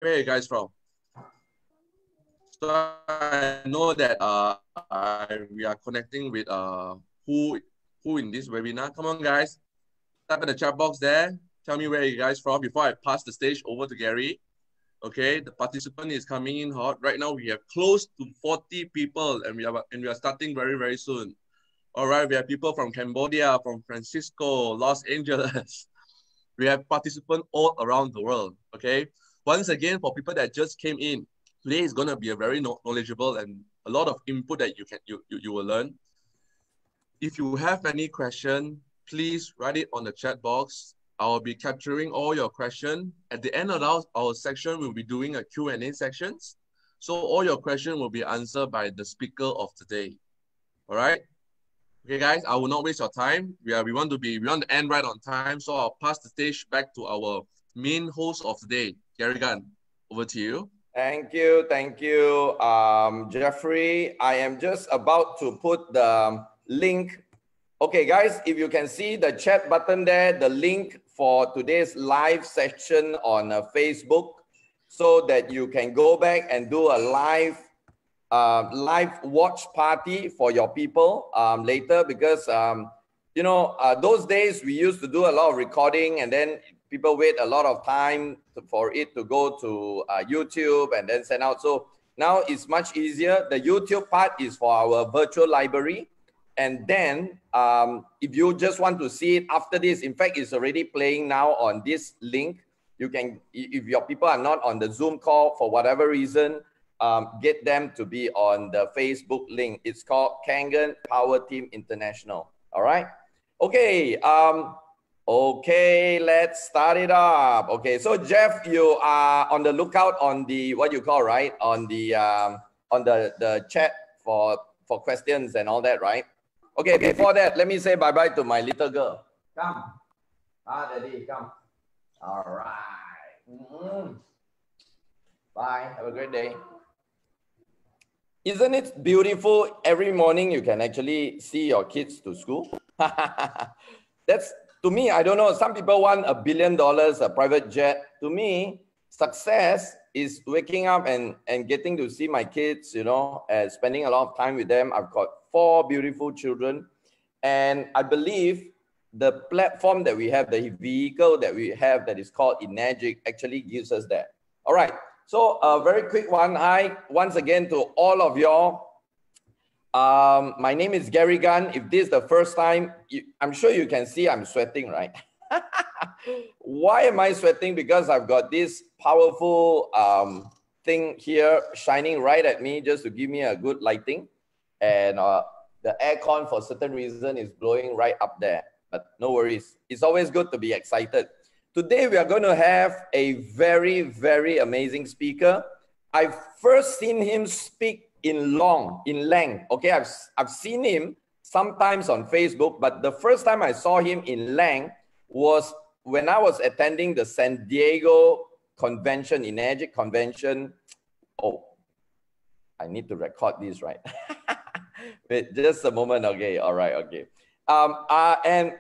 Where are you guys from? So I know that we are connecting with who in this webinar. Come on, guys. Type in the chat box there. Tell me where you guys from before I pass the stage over to Gary. Okay, the participant is coming in hot. Right now, we have close to 40 people, and we are starting very, very soon. All right, we have people from Cambodia, from Francisco, Los Angeles. We have participants all around the world. Okay, once again, for people that just came in, today is going to be a very knowledgeable and a lot of input that you will learn. If you have any question, please write it on the chat box. I'll be capturing all your questions. At the end of our section, we'll be doing a Q&A sections. So all your questions will be answered by the speaker of today. All right? Okay, guys, I will not waste your time. We want to end right on time. So I'll pass the stage back to our main host of today, Gary Gunn. Over to you. Thank you, Jeffrey. I am just about to put the link. Okay, guys, if you can see the chat button there, the link for today's live session on Facebook, so that you can go back and do a live watch party for your people later, because you know, those days we used to do a lot of recording and then people wait a lot of time for it to go to YouTube and then send out. So now it's much easier. The YouTube part is for our virtual library. And then if you just want to see it after this, in fact, it's already playing now on this link. You can, if your people are not on the Zoom call for whatever reason, get them to be on the Facebook link. It's called Kangen Power Team International. All right. Okay. Okay, let's start it up. Okay, so Jeff, you are on the lookout on the, what you call, right? On the chat for questions and all that, right? Okay, before that, let me say bye-bye to my little girl. Come. Daddy, come. All right. Bye. Have a great day. Isn't it beautiful? Every morning you can actually see your kids to school. That's, to me, I don't know. Some people want $1 billion, a private jet. To me, success is waking up and getting to see my kids, you know, and spending a lot of time with them. I've got 4 beautiful children. And I believe the platform that we have, the vehicle that we have that is called Enagic actually gives us that. All right. So a very quick one. Hi, once again to all of y'all. My name is Gary Gunn. If this is the first time, I'm sure you can see I'm sweating, right? Why am I sweating? Because I've got this powerful thing here shining right at me just to give me a good lighting. And the aircon for certain reason is blowing right up there. But no worries. It's always good to be excited. Today, we are going to have a very, very amazing speaker. I've first seen him speak in length. Okay, I've seen him sometimes on Facebook, but the first time I saw him in length was when I was attending the San Diego convention, Enagic convention. Oh, I need to record this, right? Wait, just a moment. Okay, all right, okay. And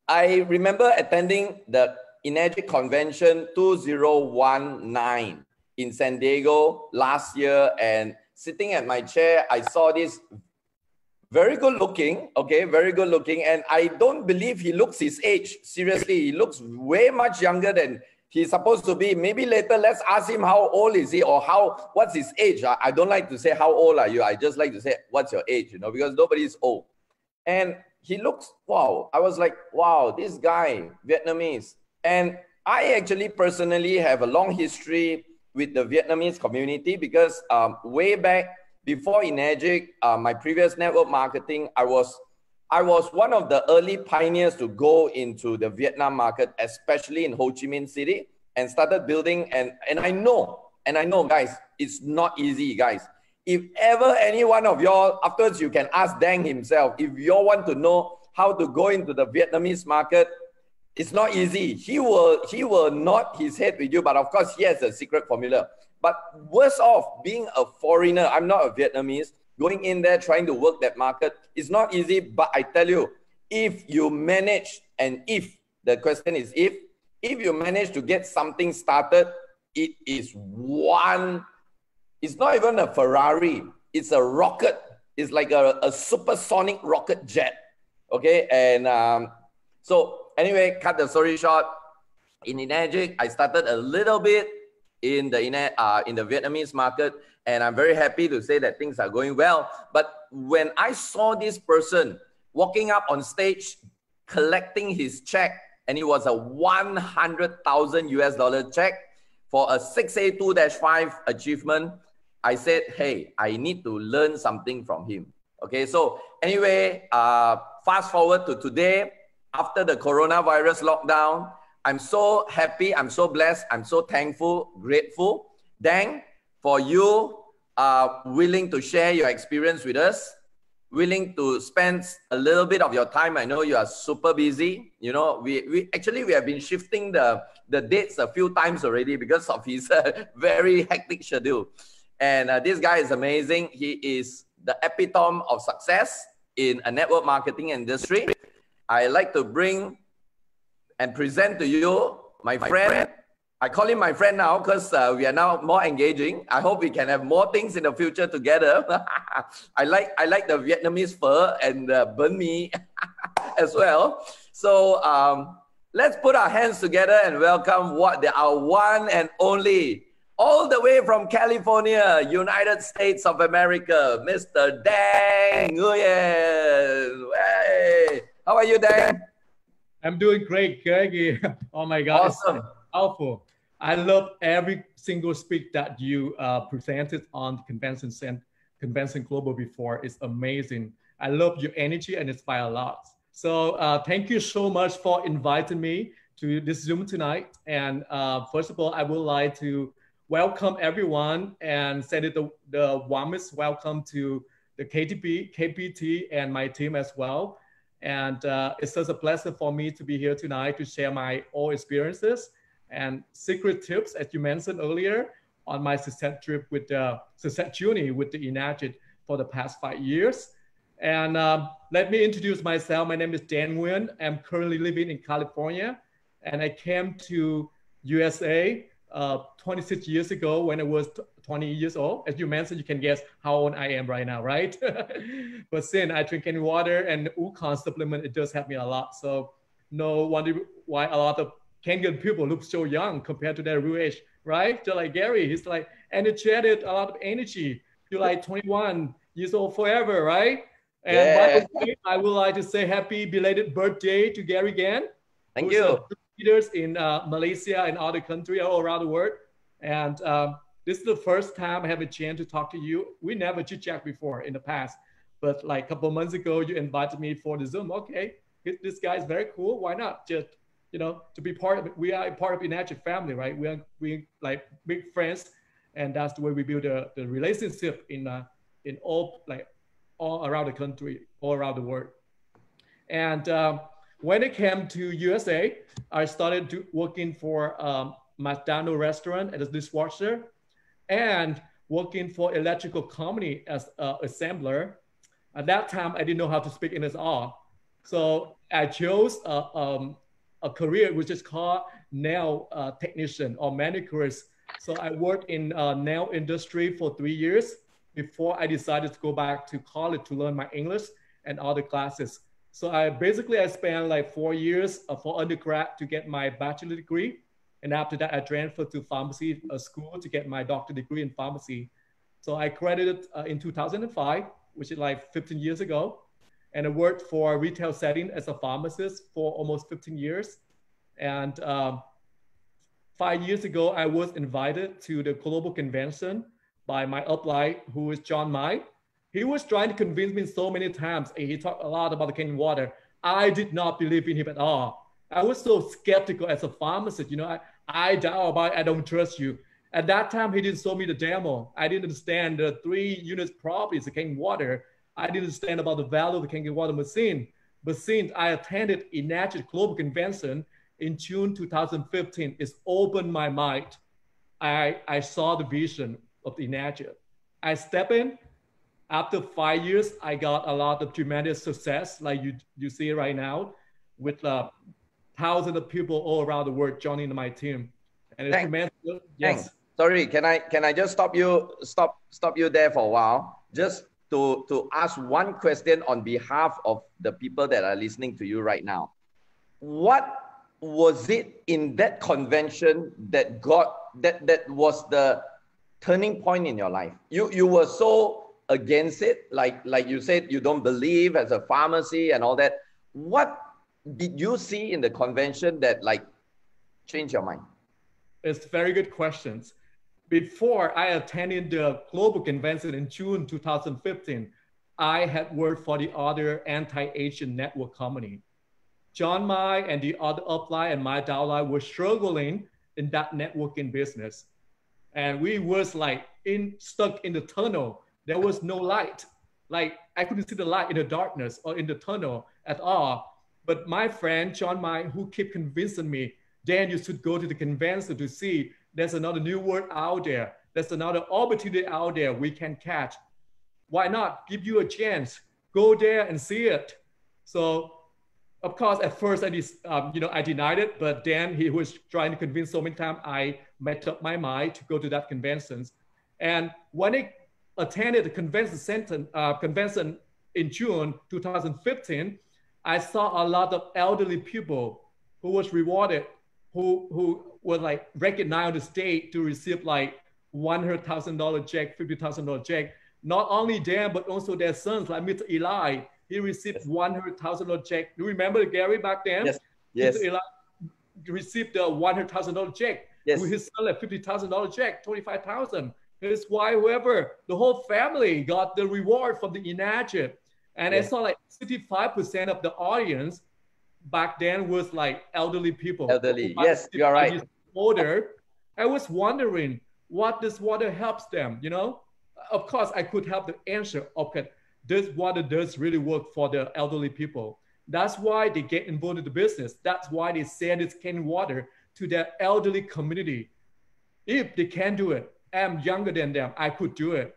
I remember attending the Enagic convention 2019 in San Diego last year, and sitting at my chair, I saw this very good looking, okay, very good looking. And I don't believe he looks his age. Seriously, he looks way much younger than he's supposed to be. Maybe later, let's ask him how old is he or what's his age. I don't like to say how old are you. I just like to say, what's your age, you know, because nobody's old. And he looks, wow. I was like, wow, this guy, Vietnamese. And I actually personally have a long history with the Vietnamese community because way back before Enagic, my previous network marketing, I was one of the early pioneers to go into the Vietnam market, especially in Ho Chi Minh City, and started building. And I know, guys, it's not easy, guys. If ever any one of y'all, afterwards you can ask Đăng himself, if you all want to know how to go into the Vietnamese market, it's not easy. He will nod his head with you, but of course he has a secret formula. But worse off, being a foreigner, I'm not a Vietnamese, going in there trying to work that market, it's not easy. But I tell you, if you manage, and if, the question is if you manage to get something started, it is one, it's not even a Ferrari, it's a rocket. It's like a supersonic rocket jet. Okay, and so anyway, cut the story short, in Enagic, I started a little bit in the Vietnamese market, and I'm very happy to say that things are going well. But when I saw this person walking up on stage, collecting his check, and it was a 100,000 US dollar check for a 6A2-5 achievement, I said, hey, I need to learn something from him. Okay, so anyway, fast forward to today, after the coronavirus lockdown, I'm so happy, I'm so blessed, I'm so thankful, grateful, Đăng, for you willing to share your experience with us, willing to spend a little bit of your time. I know you are super busy. You know, we have been shifting the dates a few times already because of his very hectic schedule. And this guy is amazing. He is the epitome of success in a network marketing industry. I like to bring and present to you my friend. I call him my friend now because we are now more engaging. I hope we can have more things in the future together. I like the Vietnamese pho and bánh mì as well. So let's put our hands together and welcome our one and only, all the way from California, United States of America, Mr. Đăng Nguyen. Hey, how are you, Đăng? I'm doing great, Greg. Oh my God, awesome. It's powerful. I love every single speak that you presented on the Convention Global before. It's amazing. I love your energy and inspire a lot. So thank you so much for inviting me to this Zoom tonight. And first of all, I would like to welcome everyone and send it the warmest welcome to the KPT and my team as well. And it's such a pleasure for me to be here tonight to share my own experiences and secret tips, as you mentioned earlier, on my success trip with the success journey with the Enagic for the past 5 years. And let me introduce myself. My name is Đăng Nguyen. I'm currently living in California, and I came to USA 26 years ago when I was 20 years old. As you mentioned, you can guess how old I am right now, right? But since I drink any water and Ucon supplement, it does help me a lot. So no wonder why a lot of Kenyan people look so young compared to their real age, right? Just like Gary, he's like energetic, a lot of energy. You're like 21 years old forever, right? And yeah. By the way, I would like to say happy belated birthday to Gary again. Thank you. Leaders in Malaysia and other countries all around the world. And this is the first time I have a chance to talk to you. We never chit-chat before in the past, but like a couple months ago, you invited me for the Zoom. Okay, this guy is very cool. Why not? Just, you know, to be part of it. We are part of Enagic family, right? We like big friends, and that's the way we build the relationship in all around the country, all around the world. And when it came to USA, I started working for McDonald's restaurant as a dishwasher and working for electrical company as an assembler. At that time, I didn't know how to speak English at all. So I chose a career which is called nail technician or manicurist. So I worked in nail industry for 3 years before I decided to go back to college to learn my English and other classes. So I spent like 4 years for undergrad to get my bachelor degree. And after that, I transferred to pharmacy school to get my doctorate degree in pharmacy. So I graduated in 2005, which is like 15 years ago. And I worked for a retail setting as a pharmacist for almost 15 years. And 5 years ago, I was invited to the global convention by my upline, who is John Mai. He was trying to convince me so many times. He talked a lot about the Kangen water. I did not believe in him at all. I was so skeptical as a pharmacist. You know, I doubt about it. I don't trust you. At that time, he didn't show me the demo. I didn't understand the 3 units properties of Kangen water. I didn't understand about the value of the Kangen water machine. But since I attended Enagic Global Convention in June 2015, it's opened my mind. I saw the vision of the Enagic. I stepped in. After 5 years, I got a lot of tremendous success, like you see right now, with thousands of people all around the world joining my team. And it's tremendous. Yes. Sorry, can I just stop you there for a while? Just to ask one question on behalf of the people that are listening to you right now. What was it in that convention that was the turning point in your life? You were so against it, like you said, you don't believe as a pharmacy and all that. What did you see in the convention that like changed your mind? It's very good questions. Before I attended the global convention in June 2015, I had worked for the other anti-Asian network company. John Mai and the other upline and my downline were struggling in that networking business. And we was like stuck in the tunnel. There was no light. Like I couldn't see the light in the darkness or in the tunnel at all. But my friend, John Mai, who kept convincing me, Dan, you should go to the convention to see there's another new word out there. There's another opportunity out there we can catch. Why not give you a chance? Go there and see it. So, of course, at first I denied it, but then he was trying to convince so many times. I made up my mind to go to that convention. And when I attended the convention in June 2015, I saw a lot of elderly people who was rewarded, who were like recognized on the stage to receive like $100,000 check, $50,000 check. Not only them, but also their sons, like Mr. Eli. He received $100,000 check. Do you remember Gary back then? Yes. Yes. Mr. Eli received the $100,000 check. Yes. His son, like $50,000 check, $25,000. His wife, whoever, the whole family got the reward from the Enacted. And I saw like 65% of the audience back then was like elderly people. Elderly, yes, you're right. Older. I was wondering what this water helps them, you know? Of course, I could have the answer. Okay, this water does really work for the elderly people. That's why they get involved in the business. That's why they send this canned water to their elderly community. If they can do it, I'm younger than them, I could do it.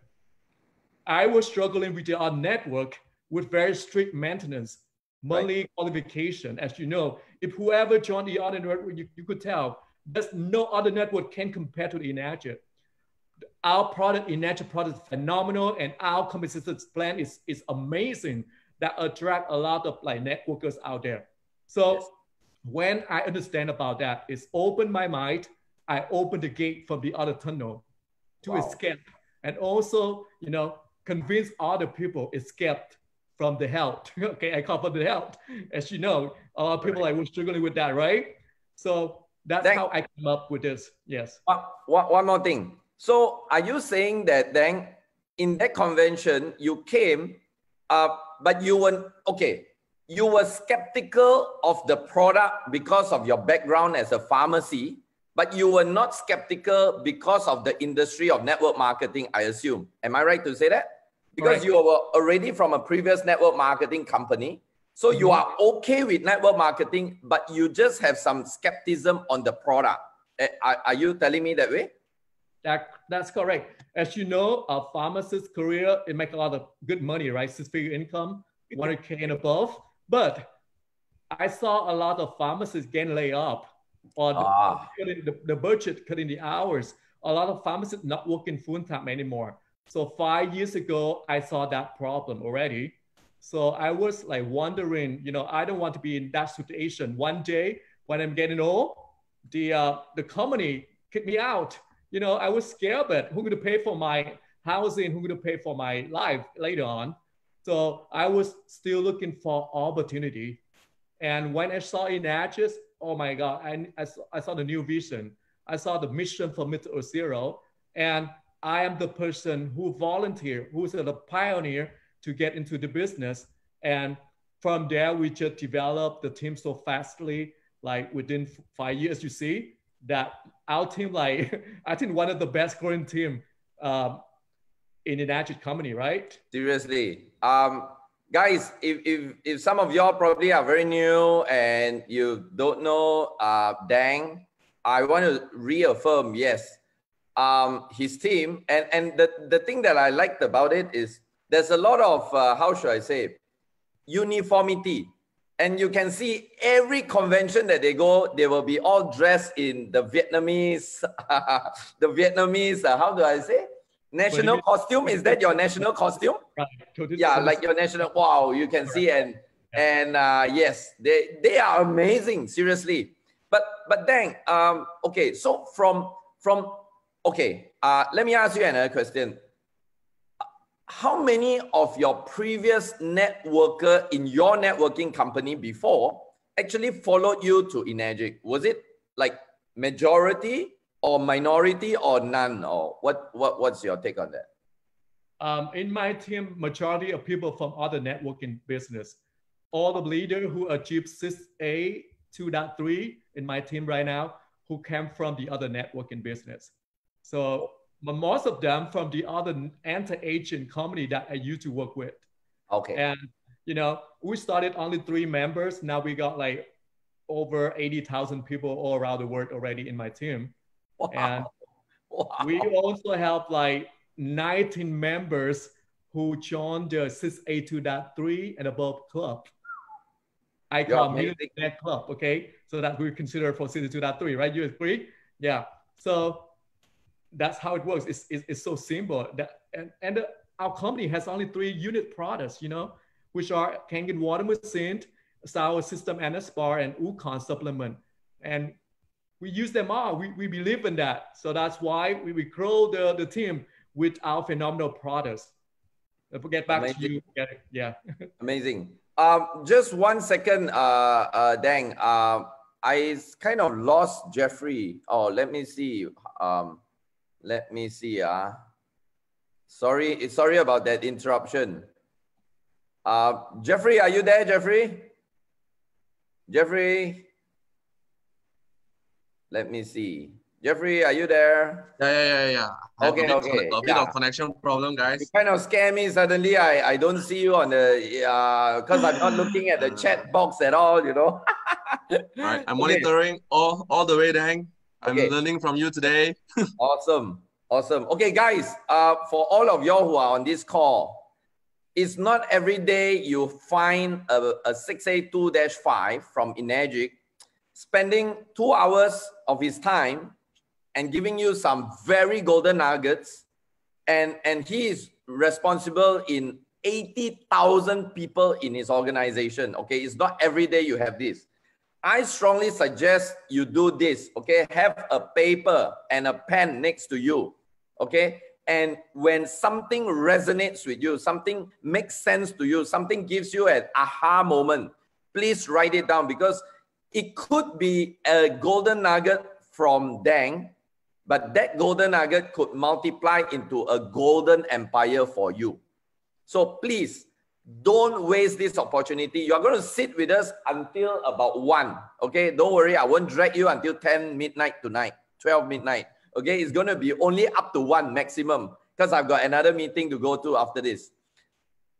I was struggling with our network with very strict maintenance, monthly qualification. As you know, if whoever joined the other network, you could tell, there's no other network can compare to the Enacted. Our product, Enacted product, is phenomenal, and our competition plan is amazing that attract a lot of like networkers out there. So when I understand about that, it's opened my mind. I opened the gate from the other tunnel to escape, and also, you know, convince other people escape from the health. Okay, I call it the health. As you know, a lot of people like were struggling with that, right? So that's how I came up with this. Yes. One more thing. So are you saying that then in that convention you came, but you were you were skeptical of the product because of your background as a pharmacy, but you were not skeptical because of the industry of network marketing, I assume. Am I right to say that? Because you were already from a previous network marketing company. So you are okay with network marketing, but you just have some skepticism on the product. Are you telling me that way? That's correct. As you know, a pharmacist's career, it makes a lot of good money, right? Six-figure income, 100K and above. But I saw a lot of pharmacists getting laid off, or cutting the budget, cutting the hours. A lot of pharmacists not working full-time anymore. So 5 years ago, I saw that problem already. So I was like wondering, you know, I don't want to be in that situation. One day when I'm getting old, the company kicked me out. You know, I was scared, but who's going to pay for my housing? Who's going to pay for my life later on? So I was still looking for opportunity. And when I saw Enacted, oh my God, I saw the new vision. I saw the mission for Mr. Zero. And I am the person who volunteered, who's the pioneer to get into the business. And from there, we just developed the team so fastly, like within 5 years, you see that our team, like, I think one of the best growing team in an agile company, right? Seriously. Guys, if some of y'all probably are very new and you don't know Dang, I want to reaffirm, yes, his team. And the thing that I liked about it is there's a lot of, how should I say, uniformity. And you can see every convention that they go, they will be all dressed in the Vietnamese, how do I say? National costume. Is that your national costume? Right. Yeah, like your national. Wow, you can see, and yes, they are amazing. Seriously, but Dang, okay. So from okay, let me ask you another question. How many of your previous networker in your networking company before actually followed you to Enagic? Was it like majority or minority or none? Or what's your take on that? In my team, majority of people from other networking business. All the leaders who achieved 6A 2.3 in my team right now, who came from the other networking business. So most of them from the other anti-aging company that I used to work with. Okay. And, you know, we started only 3 members. Now we got like over 80,000 people all around the world already in my team. Wow. And wow. we also have like 19 members who joined the 6A 2.3 and above club. I call Millionaire Club, okay? So that we consider for 6A 2.3, right? You agree? Yeah. So that's how it works. It's so simple. Our company has only 3 unit products, you know, which are Kangen water machine, sour system and a spar, and Ukon supplement. And we use them all. We believe in that. So that's why we grow the team with our phenomenal products. If we get back Amazing. to you, yeah. Amazing. Just 1 second, Dang. I kind of lost Jeffrey. Oh, let me see. Let me see. Sorry about that interruption. Jeffrey, are you there, Jeffrey? Jeffrey? Let me see. Jeffrey, are you there? Yeah. Okay. A bit of connection problem, guys. You kind of scare me suddenly. I don't see you on the because I'm not looking at the chat box at all, you know. All right, I'm monitoring all the way, Dang. I'm learning from you today. Awesome. Okay, guys, for all of y'all who are on this call, it's not every day you find a 6A2-5 from Enagic spending 2 hours of his time and giving you some very golden nuggets. And he is responsible in 80,000 people in his organization. Okay, it's not every day you have this. I strongly suggest you do this. Okay, have a paper and a pen next to you. Okay, and when something resonates with you, something makes sense to you, something gives you an aha moment, please write it down, because it could be a golden nugget from Dang, but that golden nugget could multiply into a golden empire for you. So please don't waste this opportunity. You're going to sit with us until about 1. Okay, don't worry, I won't drag you until 10 midnight tonight, 12 midnight. Okay, it's going to be only up to 1 maximum, because I've got another meeting to go to after this.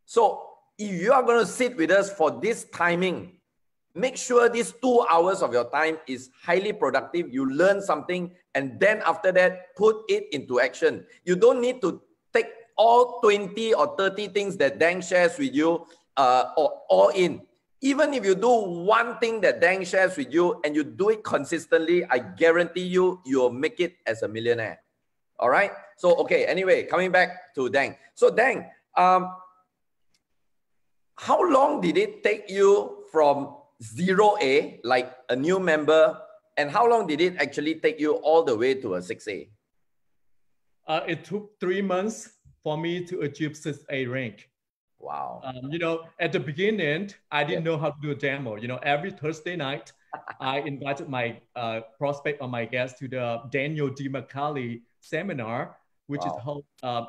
So if you are going to sit with us for this timing, make sure these 2 hours of your time is highly productive. You learn something, and then after that, put it into action. You don't need to take all 20 or 30 things that Dang shares with you all in. Even if you do one thing that Dang shares with you and you do it consistently, I guarantee you, you'll make it as a millionaire. All right? So, okay, anyway, coming back to Dang. So, Dang, how long did it take you from 0A, like a new member, and how long did it actually take you all the way to a 6A? It took 3 months for me to achieve 6A rank. Wow. You know, at the beginning, I didn't know how to do a demo. You know, every Thursday night, I invited my prospect or my guest to the Daniel D. McCauley seminar, which is held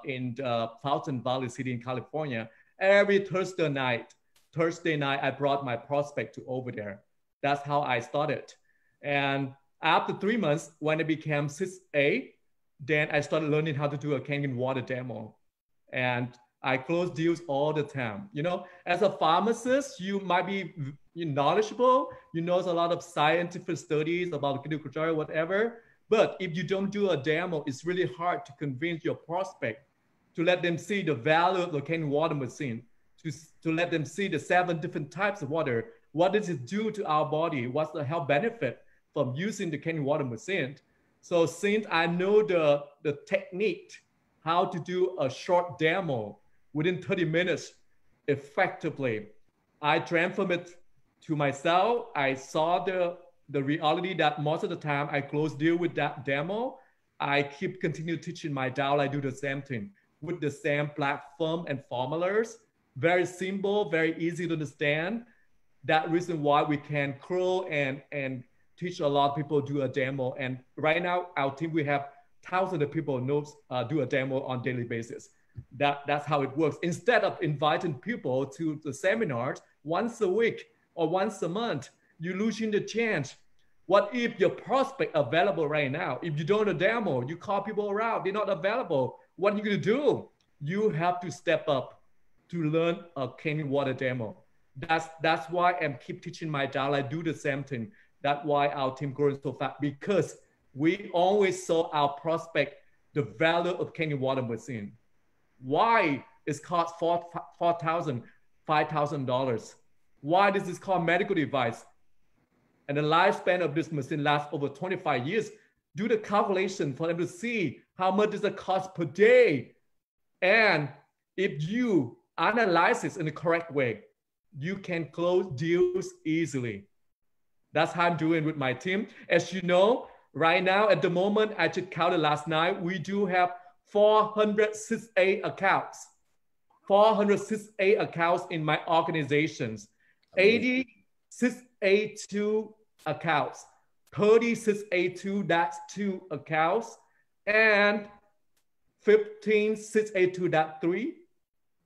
in Fountain Valley City in California. Every Thursday night, I brought my prospect to over there. That's how I started. And after 3 months, when it became 6A, then I started learning how to do a Kangen water demo. And I close deals all the time. You know, as a pharmacist, you might be knowledgeable. You know, a lot of scientific studies about clinical trial, whatever. But if you don't do a demo, it's really hard to convince your prospect to let them see the value of the Kangen water machine, to let them see the 7 different types of water, what does it do to our body? What's the health benefit from using the Kangen water machine? So since I know the technique, how to do a short demo within 30 minutes effectively, I transform it to myself. I saw the reality that most of the time I close deal with that demo. I keep continue teaching my downline. I do the same thing with the same platform and formulas. Very simple, very easy to understand. That reason why we can grow and teach a lot of people do a demo. And right now, our team, we have thousands of people knows do a demo on daily basis. That's how it works. Instead of inviting people to the seminars once a week or once a month, you're losing the chance. What if your prospect available right now? If you don't do a demo, you call people around, they're not available. What are you gonna do? You have to step up to learn a Kangen water demo. That's why I'm keep teaching my downline do the same thing. That's why our team growing so fast, because we always saw our prospect the value of Kangen water machine. Why it's cost $4,000, $5,000? Why this is called medical device? And the lifespan of this machine lasts over 25 years. Do the calculation for them to see how much does it cost per day. And if you analyze this in the correct way, you can close deals easily. That's how I'm doing with my team. As you know, right now, at the moment, I just counted last night, we do have 406A accounts. 406A accounts in my organizations. 80 6A2 accounts. 30 6A2-2 accounts. And 15 6A2-3.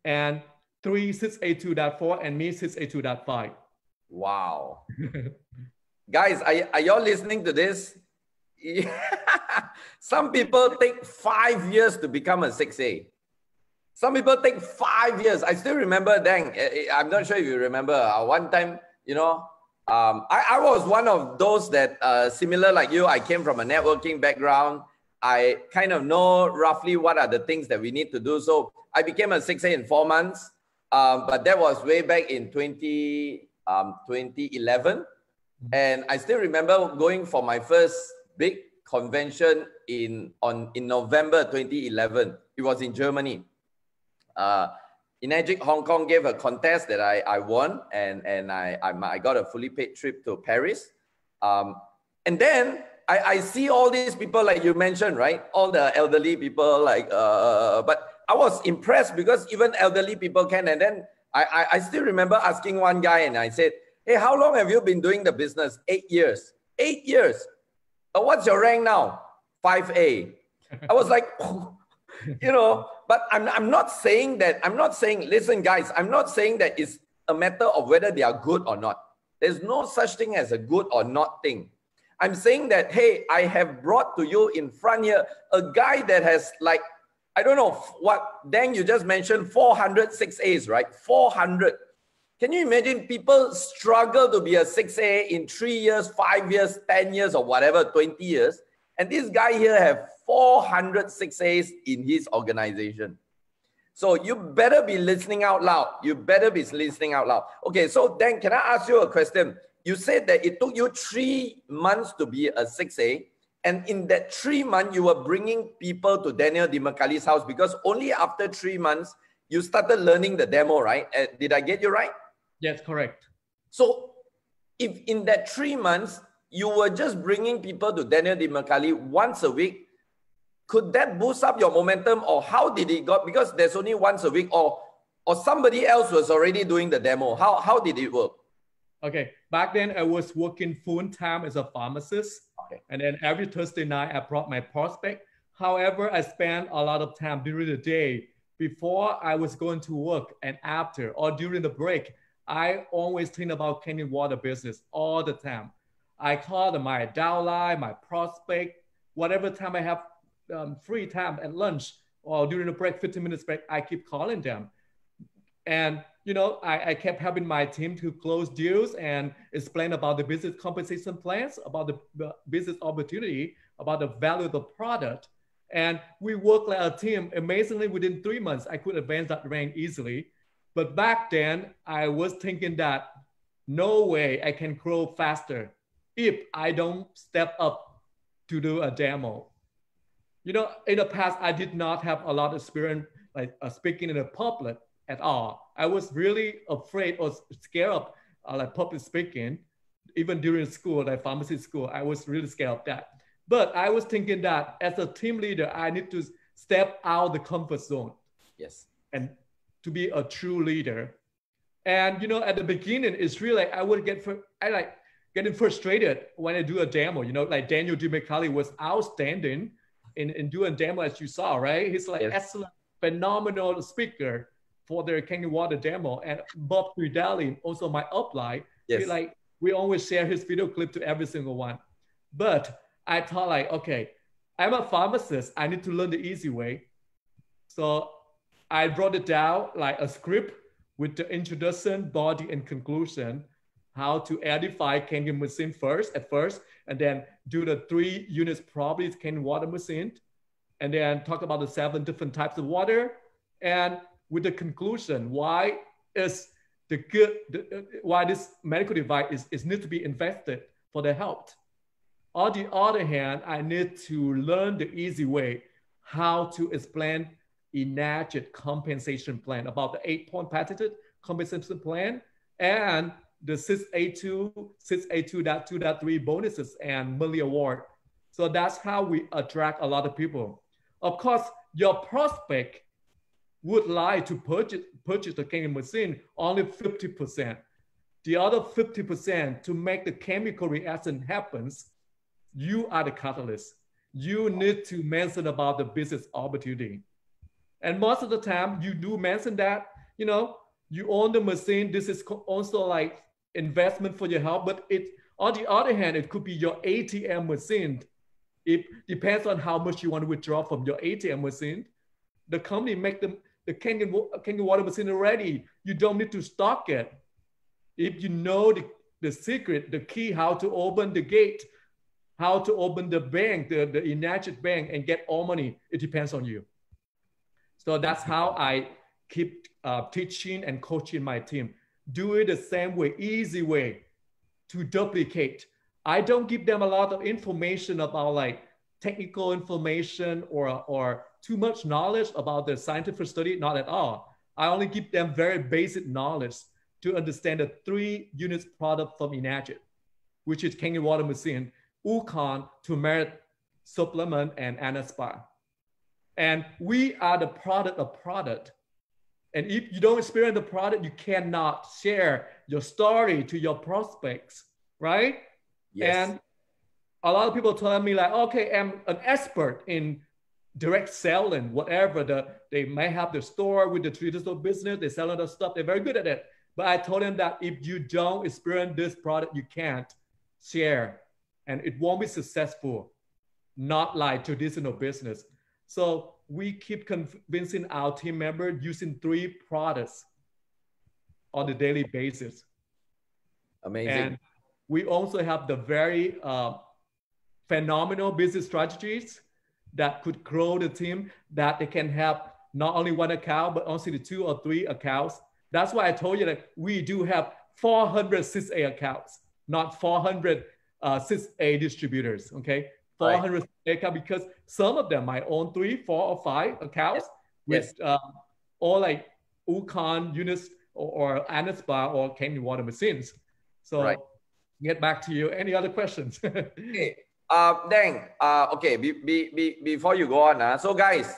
And 3 6A2-4 and me 6A2-5. Wow. Guys, are y'all listening to this? Some people take 5 years to become a 6A. Some people take 5 years. I still remember, Dang, I'm not sure if you remember, one time, you know, I was one of those that, similar like you, I came from a networking background. I kind of know roughly what are the things that we need to do. So I became a 6A in 4 months, but that was way back in 2011. And I still remember going for my first big convention in November 2011. It was in Germany. Enagic Hong Kong gave a contest that I won, and I got a fully paid trip to Paris. And then I see all these people like you mentioned, right? All the elderly people, like, but I was impressed because even elderly people can. And then I still remember asking one guy, and I said, hey, how long have you been doing the business? 8 years. 8 years. What's your rank now? 5A. I was like, you know, but I'm not saying that, listen guys, I'm not saying that it's a matter of whether they are good or not. There's no such thing as a good or not thing. I'm saying that, hey, I have brought to you in front here a guy that has, like, I don't know what, Dang, you just mentioned 400 6As, right? 400. Can you imagine people struggle to be a 6A in 3 years, 5 years, 10 years, or whatever, 20 years? And this guy here have 400 6As in his organization. So you better be listening out loud. You better be listening out loud. Okay, so Dan, can I ask you a question? You said that it took you 3 months to be a 6A. And in that 3 months, you were bringing people to Daniel Dimacali's house because only after 3 months, you started learning the demo, right? Did I get you right? Yes, correct. So if in that 3 months, you were just bringing people to Daniel Dimacali once a week, could that boost up your momentum, or how did it go? Because there's only once a week, or somebody else was already doing the demo. How did it work? Okay, back then I was working full time as a pharmacist. Okay. And then every Thursday night I brought my prospect. However, I spent a lot of time during the day before I was going to work and after or during the break. I always think about Kangen water business all the time. I call my downline, my prospect, whatever time I have free time at lunch or during the break, 15 minutes break, I keep calling them. And, you know, I kept helping my team to close deals and explain about the business compensation plans, about the business opportunity, about the value of the product. And we work like a team. Amazingly, within 3 months, I could advance that rank easily. But back then, I was thinking that no way I can grow faster if I don't step up to do a demo. You know, in the past, I did not have a lot of experience like speaking in a public at all. I was really afraid or scared of like public speaking. Even during school, like pharmacy school, I was really scared of that. But I was thinking that as a team leader, I need to step out the comfort zone. Yes. And to be a true leader. And you know, at the beginning, it's really like I would getting frustrated when I do a demo. You know, like Daniel DiMicali was outstanding in doing demo, as you saw, right? He's like excellent, phenomenal speaker for their Kangen Water demo. And Bob Tridali, also my upline, we always share his video clip to every single one. But I thought like, okay, I'm a pharmacist. I need to learn the easy way. So I wrote it down like a script with the introduction, body, and conclusion, how to edify Kangen machine at first, and then do the 3 units properties Kangen water machine, and then talk about the 7 different types of water, and with the conclusion, why is why this medical device is need to be invested for the health. On the other hand, I need to learn the easy way how to explain enacted compensation plan, about the 8-point patented compensation plan, and the 6A2, 6A2.2.3 bonuses and monthly award. So that's how we attract a lot of people. Of course, your prospect would like to purchase the Kangen machine only 50%. The other 50% to make the chemical reaction happens, you are the catalyst. You need to mention about the business opportunity. And most of the time you do mention that, you know, you own the machine. This is also like investment for your health, but on the other hand, it could be your ATM machine. It depends on how much you want to withdraw from your ATM machine. The company make the Kangen water machine already. You don't need to stock it. If you know the secret, the key, how to open the gate, how to open the bank, the enacted bank, and get all money, it depends on you. So that's how I keep teaching and coaching my team. Do it the same way, easy way to duplicate. I don't give them a lot of information about like technical information or too much knowledge about the scientific study, not at all. I only give them very basic knowledge to understand the 3 units product from enacted, which is Kangen water machine, Ucon, turmeric supplement, and Anaspa. And we are the product of product. And if you don't experience the product, you cannot share your story to your prospects, right? Yes. And a lot of people tell me like, okay, I'm an expert in direct selling, whatever. They may have the store with the traditional business, they sell other stuff, they're very good at it. But I told them that if you don't experience this product, you can't share. And it won't be successful, not like traditional business. So we keep convincing our team members using 3 products on a daily basis. Amazing. And we also have the very phenomenal business strategies that could grow the team, that they can have not only 1 account, but also the 2 or 3 accounts. That's why I told you that we do have 400 6A accounts, not 400 6A distributors, okay? 400 accounts, because some of them might own 3, 4, or 5 accounts with all like Ucon units or Anaspa or Kangen water machines. So get back to you. Any other questions? Okay. Dang, okay, before you go on, so guys,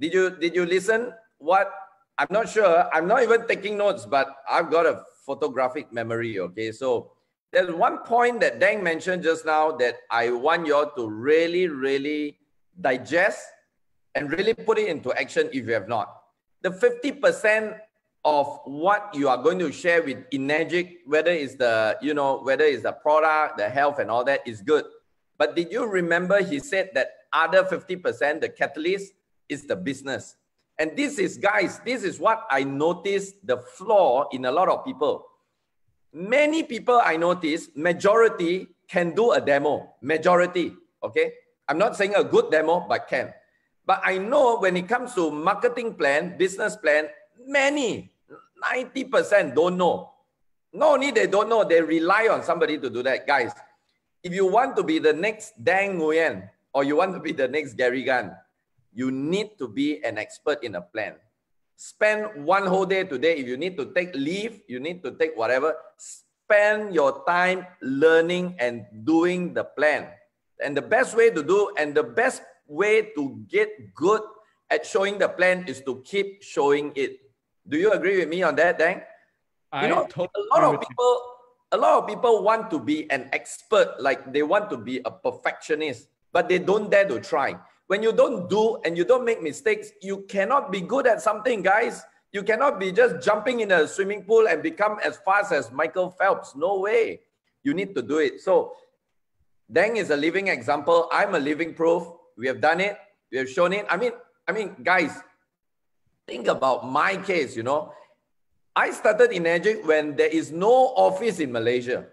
did you listen? What, I'm not sure, I'm not even taking notes, but I've got a photographic memory, okay? So there's one point that Dang mentioned just now that I want you all to really digest and really put it into action if you have not. The 50% of what you are going to share with Enagic, whether it's the, you know, whether it's the product, the health and all that, is good. But did you remember he said that other 50%, the catalyst, is the business. And this is, guys, this is what I noticed the flaw in a lot of people. Many people I notice, majority can do a demo, majority, okay? I'm not saying a good demo, but can. But I know when it comes to marketing plan, business plan, many, 90% don't know. No, only they don't know. They rely on somebody to do that. Guys, if you want to be the next Dang Nguyen or you want to be the next Gary Gunn, you need to be an expert in a plan. Spend one whole day today. If you need to take leave, you need to take whatever, spend your time learning and doing the plan. And the best way to do, and the best way to get good at showing the plan is to keep showing it. Do you agree with me on that, Dang? You know, totally a lot of people want to be an expert, like they want to be a perfectionist, but they don't dare to try. When you don't do and you don't make mistakes, you cannot be good at something, guys. You cannot be just jumping in a swimming pool and become as fast as Michael Phelps. No way. You need to do it. So Deng is a living example. I'm a living proof. We have done it. We have shown it. I mean, guys, think about my case, you know. I started in Egypt when there is no office in Malaysia.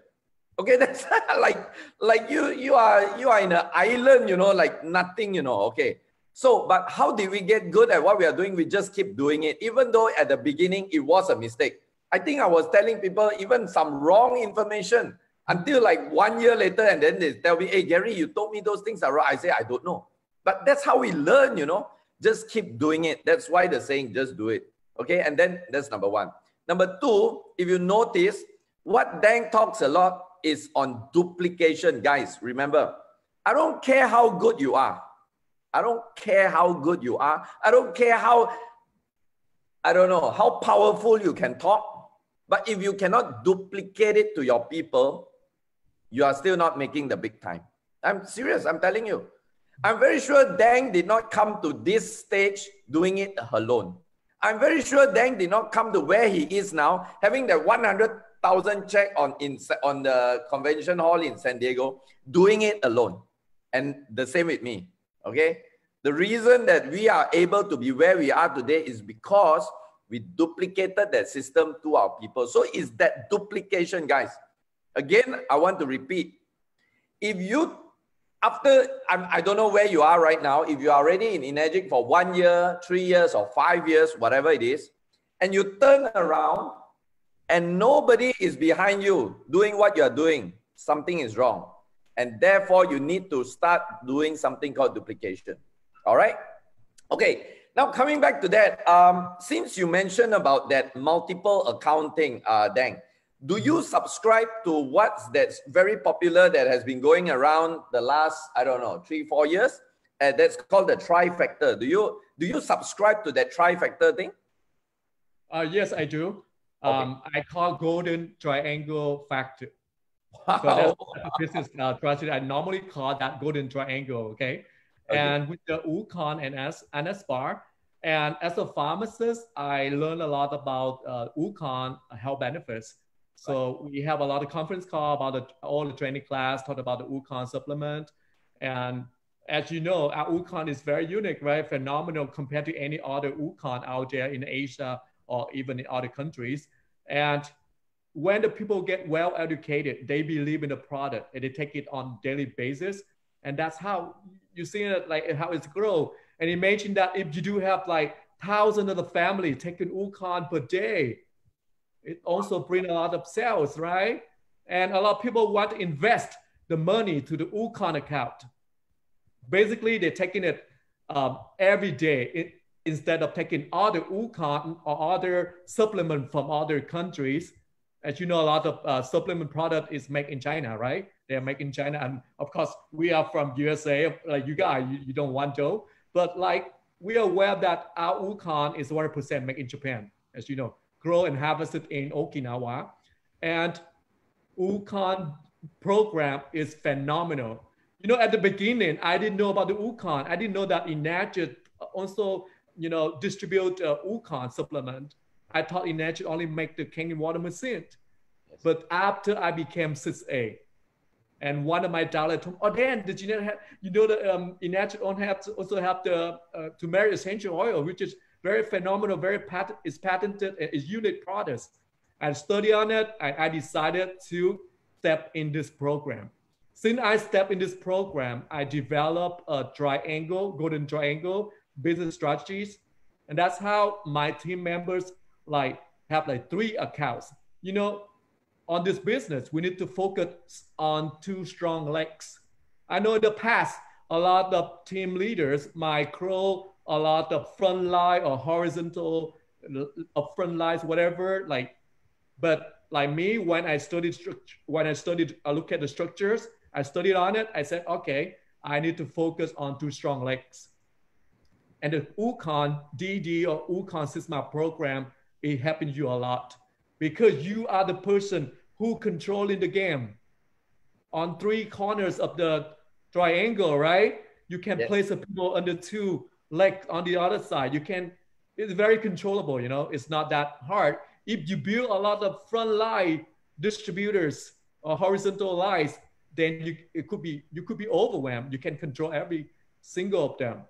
Okay, that's like you are in an island, you know, like nothing, you know. Okay, so but how did we get good at what we are doing? We just keep doing it, even though at the beginning it was a mistake. I think I was telling people even some wrong information until like 1 year later, and then they tell me, "Hey Gary, you told me those things are wrong." I say, "I don't know," but that's how we learn, you know. Just keep doing it. That's why the saying, "Just do it." Okay, and then that's number one. Number two, if you notice, what Dang talks a lot is on duplication, guys. Remember, I don't care how good you are. I don't care how good you are. I don't care how, I don't know, how powerful you can talk. But if you cannot duplicate it to your people, you are still not making the big time. I'm serious, I'm telling you. I'm very sure Dang did not come to this stage doing it alone. I'm very sure Dang did not come to where he is now, having that 100,000 check on the convention hall in San Diego, doing it alone. And the same with me, okay? The reason that we are able to be where we are today is because we duplicated that system to our people. So it's that duplication, guys. Again, I want to repeat. If you, I don't know where you are right now, if you are already in Egypt for 1 year, 3 years, or 5 years, whatever it is, and you turn around and nobody is behind you doing what you're doing, something is wrong. And therefore, you need to start doing something called duplication. All right? Okay, now coming back to that, since you mentioned about that multiple accounting, Dang, do you subscribe to what's that's very popular that has been going around the last, I don't know, 3-4 years? That's called the trifecta. Do you subscribe to that trifecta thing? Yes, I do. Okay. I call golden triangle factor. Wow. So that's the business strategy. I normally call that golden triangle, okay? And with the Wukong and NS bar, and as a pharmacist, I learned a lot about Wukong health benefits. So we have a lot of conference call about all the training class, talk about the Wukong supplement. And as you know, our Wukong is very unique, right? Phenomenal compared to any other Wukong out there in Asia or even in other countries. And when the people get well educated, they believe in the product and they take it on daily basis. And that's how you see it, like how it's grow. And imagine that if you do have like thousands of the family taking Wukong per day, it also brings a lot of sales, right? And a lot of people want to invest the money to the Wukong account. Basically, they're taking it every day instead of taking other Wukong or other supplement from other countries. As you know, a lot of supplement product is made in China, right? They're made in China. And of course, we are from USA, like you guys, you don't want to. But like, we are aware that our Wukong is 100% made in Japan, as you know, grown and harvested in Okinawa. And Wukong program is phenomenal. You know, at the beginning, I didn't know about the Wukong. I didn't know that Enacted also, you know, distribute Wukong supplement. I thought Enacted only make the kangen water machine. Yes. But after I became 6A, and one of my dollars told me, "Oh, Dan, did you have, you know, the Enacted also have the turmeric essential oil, which is very phenomenal, is patented, is unique products." I studied on it. I decided to step in this program. Since I stepped in this program, I developed a golden triangle business strategies. And that's how my team members like have like 3 accounts. You know, on this business, we need to focus on two strong legs. I know in the past, a lot of team leaders might crow a lot of front line or horizontal front lines, whatever. But like me, when I I look at the structures, I studied on it. I said, okay, I need to focus on two strong legs. And the Wukong DD or Wukong System program, it happens you a lot because you are the person who controlling the game. On three corners of the triangle, right? You can place a people under two legs on the other side. You can, it's very controllable, you know, it's not that hard. If you build a lot of front line distributors or horizontal lines, then you could be overwhelmed. You can control every single of them.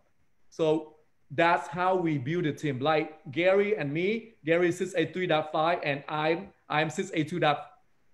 So that's how we build a team. Like Gary and me, Gary is 6A2-5 and I'm 6A2-5,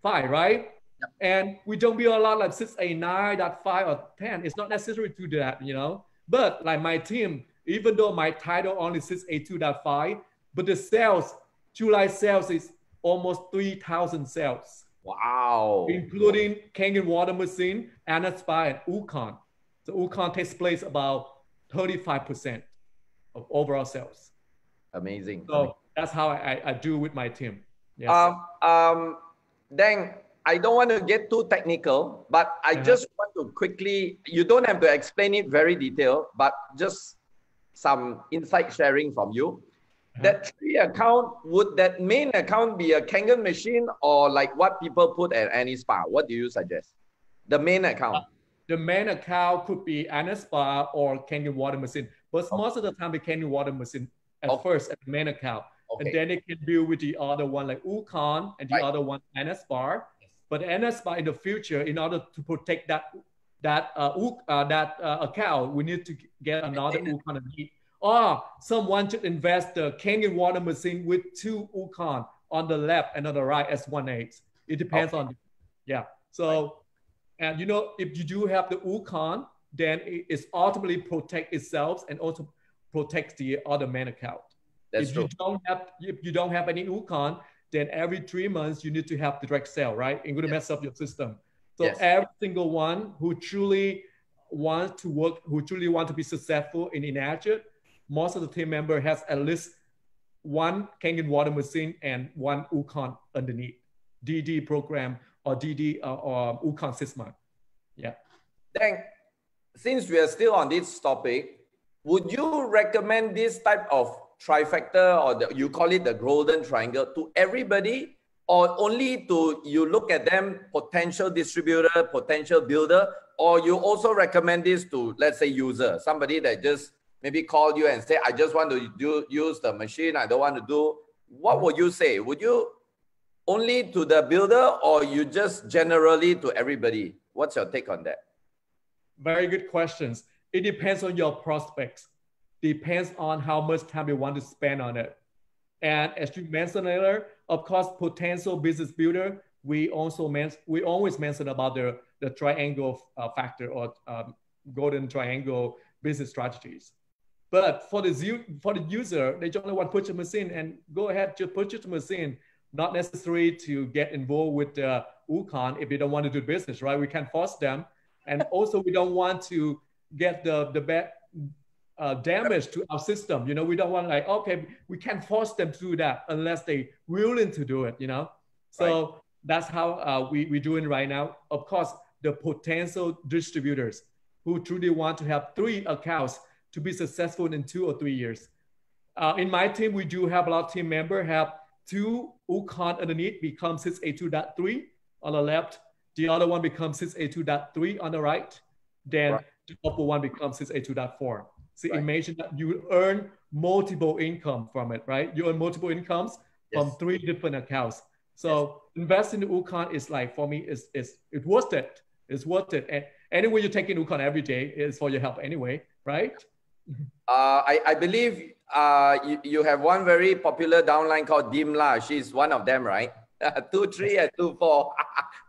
right? Yep. And we don't build a lot like 6A9.5 or 10. It's not necessary to do that, you know. But like my team, even though my title only 6A2.5, but the sales, July sales is almost 3,000 sales. Wow. Including Kangen water machine, Anaspa, and Wukong. So Wukong takes place about 35% of overall sales. Amazing. So that's how I do with my team. Yes. Dang, I don't want to get too technical, but I just want to quickly, you don't have to explain it very detailed, but just some insight sharing from you. That tree account, would that main account be a Kangen machine or like what people put at any spa? What do you suggest? The main account. The main account could be Anaspa or Kangen water machine, but most of the time the Kangen water machine at first at the main account, and then they can build with the other one like Wukong and the other one Anaspa. But Anaspa in the future, in order to protect that account, we need to get another Wukong underneath. Or someone should invest the Kangen water machine with two Wukong on the left and on the right as 1/8. It depends on, So, and you know, if you do have the Wukong, then it's ultimately protect itself and also protects the other main account. If you don't have any Wukong, then every 3 months you need to have direct sale, right? It's going to mess up your system. So every single one who truly wants to work, who truly want to be successful in Agile, most of the team member has at least one Kangen water machine and one Wukong underneath, DD program or DD or Wukong system. Yeah. Dang, since we are still on this topic, would you recommend this type of trifecta, or you call it the golden triangle, to everybody, or only to, you look at them, potential distributor, potential builder, or you also recommend this to, let's say, user, somebody that just maybe call you and say, I just want to use the machine, I don't want to do, what would you say? Would you only to the builder, or you just generally to everybody? What's your take on that? Very good questions. It depends on your prospects. Depends on how much time you want to spend on it. And as you mentioned earlier, of course, potential business builder, we always mention about the triangle factor or golden triangle business strategies. But for the user, they only want to purchase a machine and go ahead to purchase a machine, not necessary to get involved with the Wukong if they don't want to do business, right? We can't force them. And also we don't want to get the bad damage to our system. You know, we don't want like, okay, we can't force them to do that unless they willing to do it, you know? So that's how we're doing right now. Of course, the potential distributors who truly want to have 3 accounts to be successful in 2 or 3 years. In my team, we do have a lot of team members have 2 Wukong underneath become 6A2.3 on the left. The other one becomes 6A2.3 on the right. Then the upper one becomes 6A2.4. So imagine that you earn multiple income from it, right? You earn multiple incomes from 3 different accounts. So investing in Wukong is like, for me, it's worth it. It's worth it. And anyway, you're taking Wukong every day is for your health anyway, right? I believe you have one very popular downline called Dimla. She's one of them, right? 2, 3, and 2, 4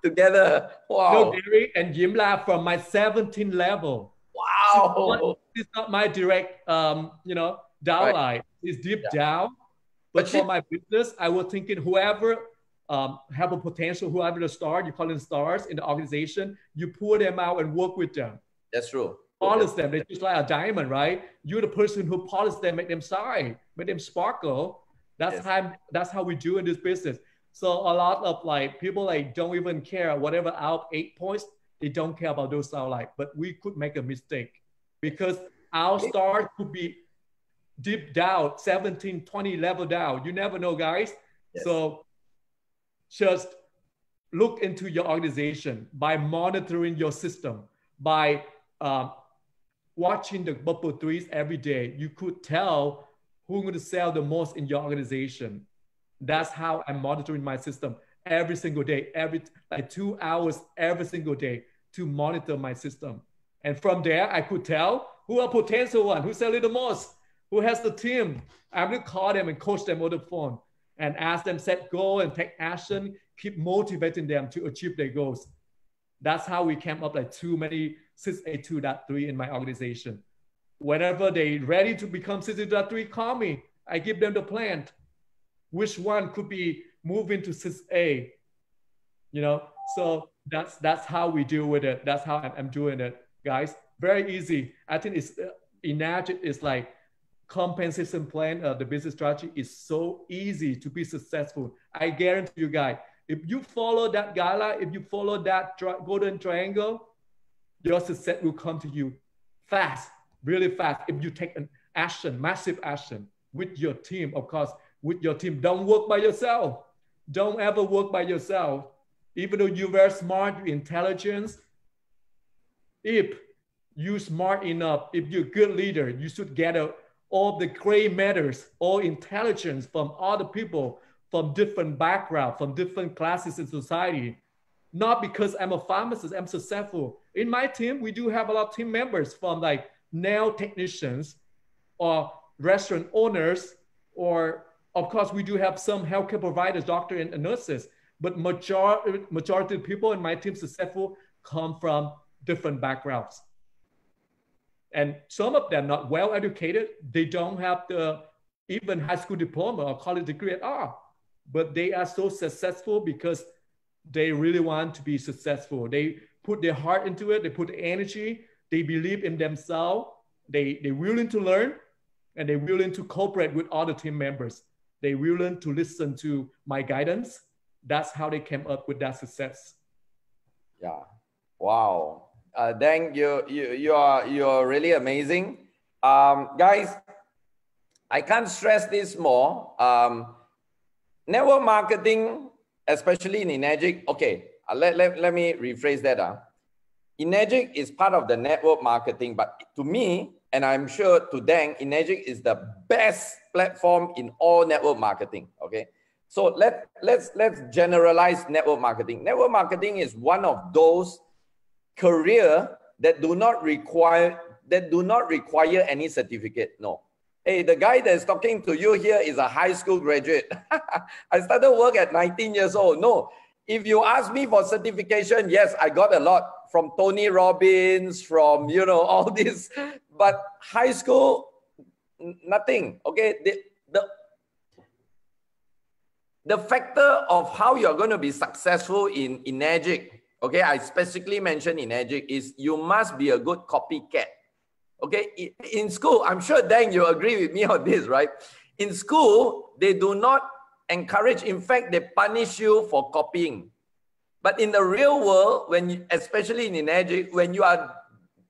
together. Wow. No, Gary and Yimla from my 17th level. Wow. It's not my direct, downline. It's deep down. But for my business, I was thinking whoever have a potential, whoever the star, you call them stars in the organization, you pull them out and work with them. That's true. Polish them. They're just like a diamond, right? You're the person who polish them, make them shine, make them sparkle. That's how we do in this business. So a lot of like people like don't even care whatever out 8 points. They don't care about those outliers. But we could make a mistake because our star could be deep down, 17, 20 level down. You never know, guys. Yes. So just look into your organization by monitoring your system, by watching the bubble threes every day. You could tell who's going to sell the most in your organization. That's how I'm monitoring my system every single day, every like 2 hours every single day to monitor my system. And from there, I could tell who are potential one, who's selling the most, who has the team. I'm going to call them and coach them on the phone and ask them set goal and take action, keep motivating them to achieve their goals. That's how we came up like too many 6A2-3 in my organization. Whenever they're ready to become 6A2-3, call me. I give them the plan. Which one could be moving to 6A? You know, so that's how we deal with it. That's how I'm doing it, guys. Very easy. I think it's imagine it's like compensation plan. The business strategy is so easy to be successful. I guarantee you guys, if you follow that guideline, if you follow that golden triangle, your success will come to you fast, really fast. If you take an action, massive action with your team, of course, with your team. Don't work by yourself. Don't ever work by yourself. Even though you're very smart, you're intelligent, if you're smart enough, if you're a good leader, you should gather all the great matters, all intelligence from other people, from different backgrounds, from different classes in society. Not because I'm a pharmacist, I'm successful. In my team, we do have a lot of team members from like nail technicians or restaurant owners, or of course, we do have some healthcare providers, doctors and nurses, but majority of people in my team successful come from different backgrounds. And some of them not well educated. They don't have the even high school diploma or college degree at all, but they are so successful because they really want to be successful. They put their heart into it. They put the energy. They believe in themselves. They're willing to learn, and they're willing to cooperate with other team members. They're willing to listen to my guidance. That's how they came up with that success. Yeah. Wow. Dang, you're really amazing. Guys, I can't stress this more. Network marketing, especially in Energic. Okay, let me rephrase that. Energic is part of the network marketing, but to me, and I'm sure to Dang, Energic is the best platform in all network marketing. Okay, so let's generalize network marketing. Network marketing is one of those career that do not require any certificate. No. Hey, the guy that's talking to you here is a high school graduate. I started work at 19 years old. No, if you ask me for certification, yes, I got a lot from Tony Robbins, from, you know, all this, but high school, nothing. Okay, the factor of how you're going to be successful in Energic, okay, I specifically mentioned Energic, is you must be a good copycat. Okay, in school, I'm sure, Dang, you agree with me on this, right? In school, they do not encourage, in fact, they punish you for copying. But in the real world, when you, especially in Energic, when you are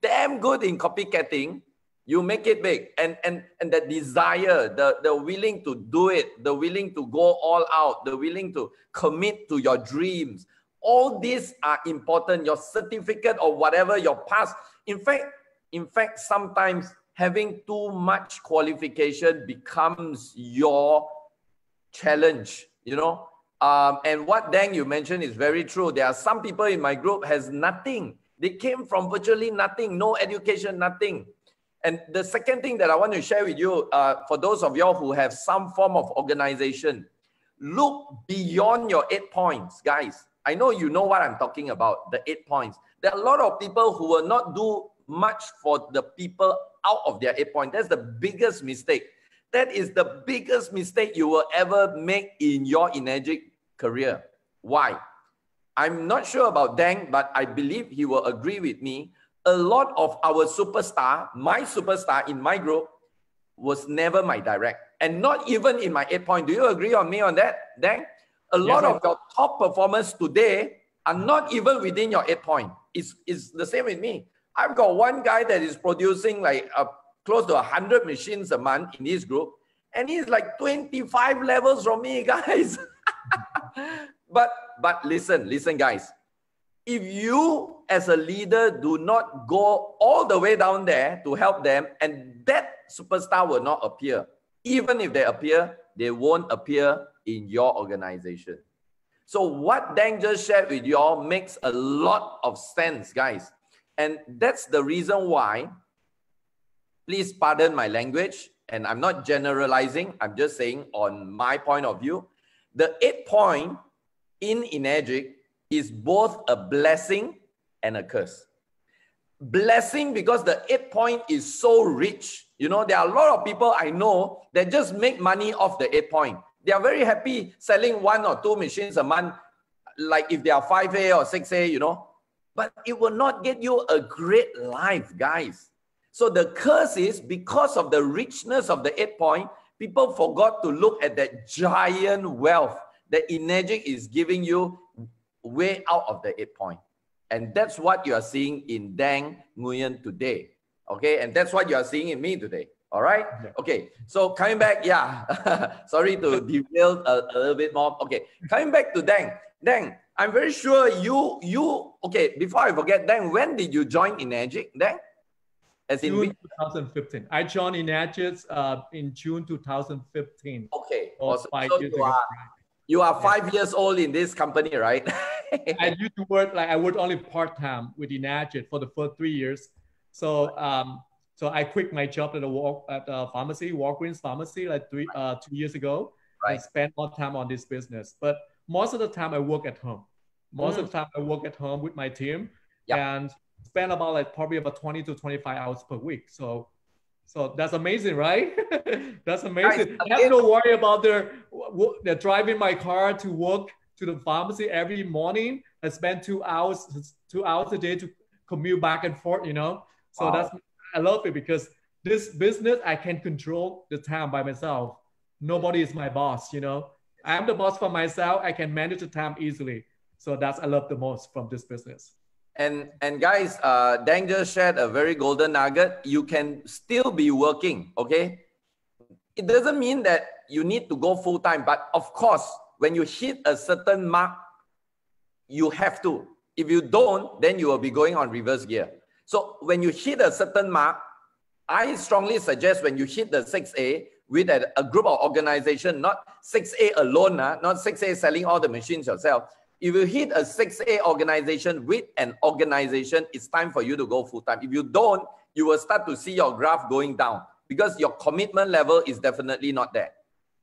damn good in copycatting, you make it big. And the desire, the willing to do it, the willing to go all out, the willing to commit to your dreams, all these are important. Your certificate or whatever, your past. In fact, sometimes having too much qualification becomes your challenge, you know. And what Dang you mentioned is very true. There are some people in my group has nothing. They came from virtually nothing, no education, nothing. And the second thing that I want to share with you, for those of y'all who have some form of organization, look beyond your 8 points, guys. I know you know what I'm talking about, the 8 points. There are a lot of people who will not do much for the people out of their 8 points. That's the biggest mistake. That is the biggest mistake you will ever make in your Energic career. Why? I'm not sure about Dang, but I believe he will agree with me. A lot of our superstar, my superstar in my group, was never my direct. And not even in my 8 point. Do you agree on me on that, Dang? A lot of your top performers today are not even within your 8 point. It's the same with me. I've got one guy that is producing like close to 100 machines a month in this group. And he's like 25 levels from me, guys. But listen, guys. If you as a leader do not go all the way down there to help them, and that superstar will not appear. Even if they appear, they won't appear in your organization. So what Dang just shared with you all makes a lot of sense, guys. And that's the reason why, please pardon my language, and I'm not generalizing, I'm just saying on my point of view, the 8 point in Energic is both a blessing and a curse. Blessing because the 8 point is so rich. You know, there are a lot of people I know that just make money off the 8 point. They are very happy selling 1 or 2 machines a month, like if they are 5A or 6A, you know. But it will not get you a great life, guys. So the curse is because of the richness of the 8 point, people forgot to look at that giant wealth that Energic is giving you way out of the 8 point. And that's what you are seeing in Dang, Nguyen today. Okay, and that's what you are seeing in me today. All right. Yeah. Okay, so coming back, yeah. Sorry to derail a little bit more. Okay, coming back to Dang. Dang, I'm very sure okay, before I forget, Dang, when did you join Energic, Dang? As in June 2015. I joined Energic in June 2015. Okay, awesome. So you are 5 years old in this company, right? I used to work, like I worked only part-time with Energic for the first 3 years. So so I quit my job at a pharmacy, Walgreens pharmacy, like 2 years ago. Right. And spent more time on this business. But most of the time I work at home. Most of the time I work at home with my team. Yep. And spend about like probably about 20 to 25 hours per week. So that's amazing, right? That's amazing. I have to worry about they're driving my car to work to the pharmacy every morning. I spend 2 hours a day to commute back and forth, you know? So I love it because this business, I can control the time by myself. Nobody is my boss, you know? I'm the boss for myself. I can manage the time easily. So I love the most from this business. And guys, Dang just shared a very golden nugget. You can still be working, okay? It doesn't mean that you need to go full time, but of course, when you hit a certain mark, you have to. If you don't, then you will be going on reverse gear. So when you hit a certain mark, I strongly suggest when you hit the 6A with a group of organization, not 6A alone, not 6A selling all the machines yourself. If you hit a 6A organization with an organization, it's time for you to go full time. If you don't, you will start to see your graph going down because your commitment level is definitely not there.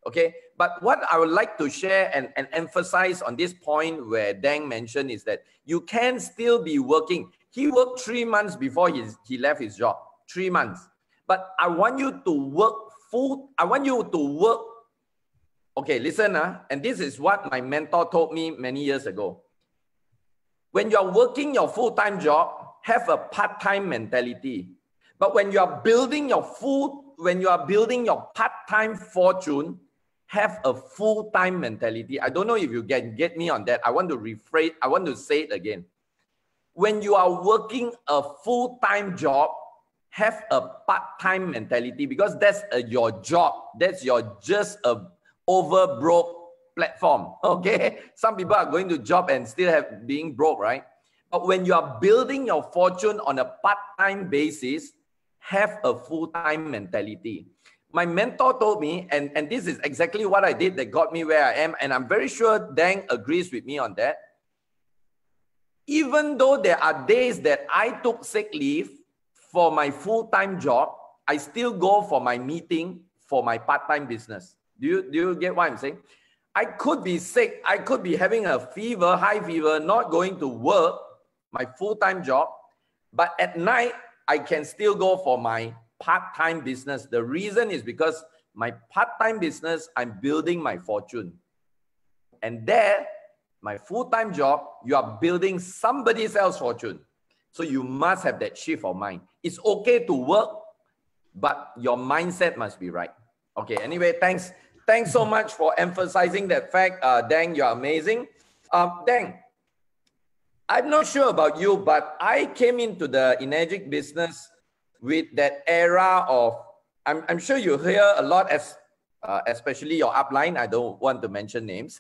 Okay, but what I would like to share and emphasize on this point where Dang mentioned is that you can still be working. He worked 3 months before he left his job, 3 months. But I want you to work okay, listen, and this is what my mentor told me many years ago. When you are working your full-time job, have a part-time mentality. But when you are building your part-time fortune, have a full-time mentality. I don't know if you can get me on that. I want to rephrase, I want to say it again. When you are working a full-time job, have a part-time mentality because that's your job. That's your just a over broke platform. Okay, some people are going to job and still being broke, right? But when you are building your fortune on a part-time basis, have a full-time mentality. My mentor told me, and this is exactly what I did that got me where I am, and I'm very sure Dang agrees with me on that. Even though there are days that I took sick leave for my full-time job, I still go for my meeting for my part-time business. Do you get what I'm saying? I could be sick. I could be having a fever, high fever, not going to work, my full-time job. But at night, I can still go for my part-time business. The reason is because my part-time business, I'm building my fortune. And there, my full-time job, you are building somebody else's fortune. So you must have that shift of mind. It's okay to work, but your mindset must be right. Okay, anyway, thanks. Thanks so much for emphasizing that fact. Dang, you're amazing. Dang, I'm not sure about you, but I came into the Energic business with that era of, I'm sure you hear a lot, especially your upline, I don't want to mention names,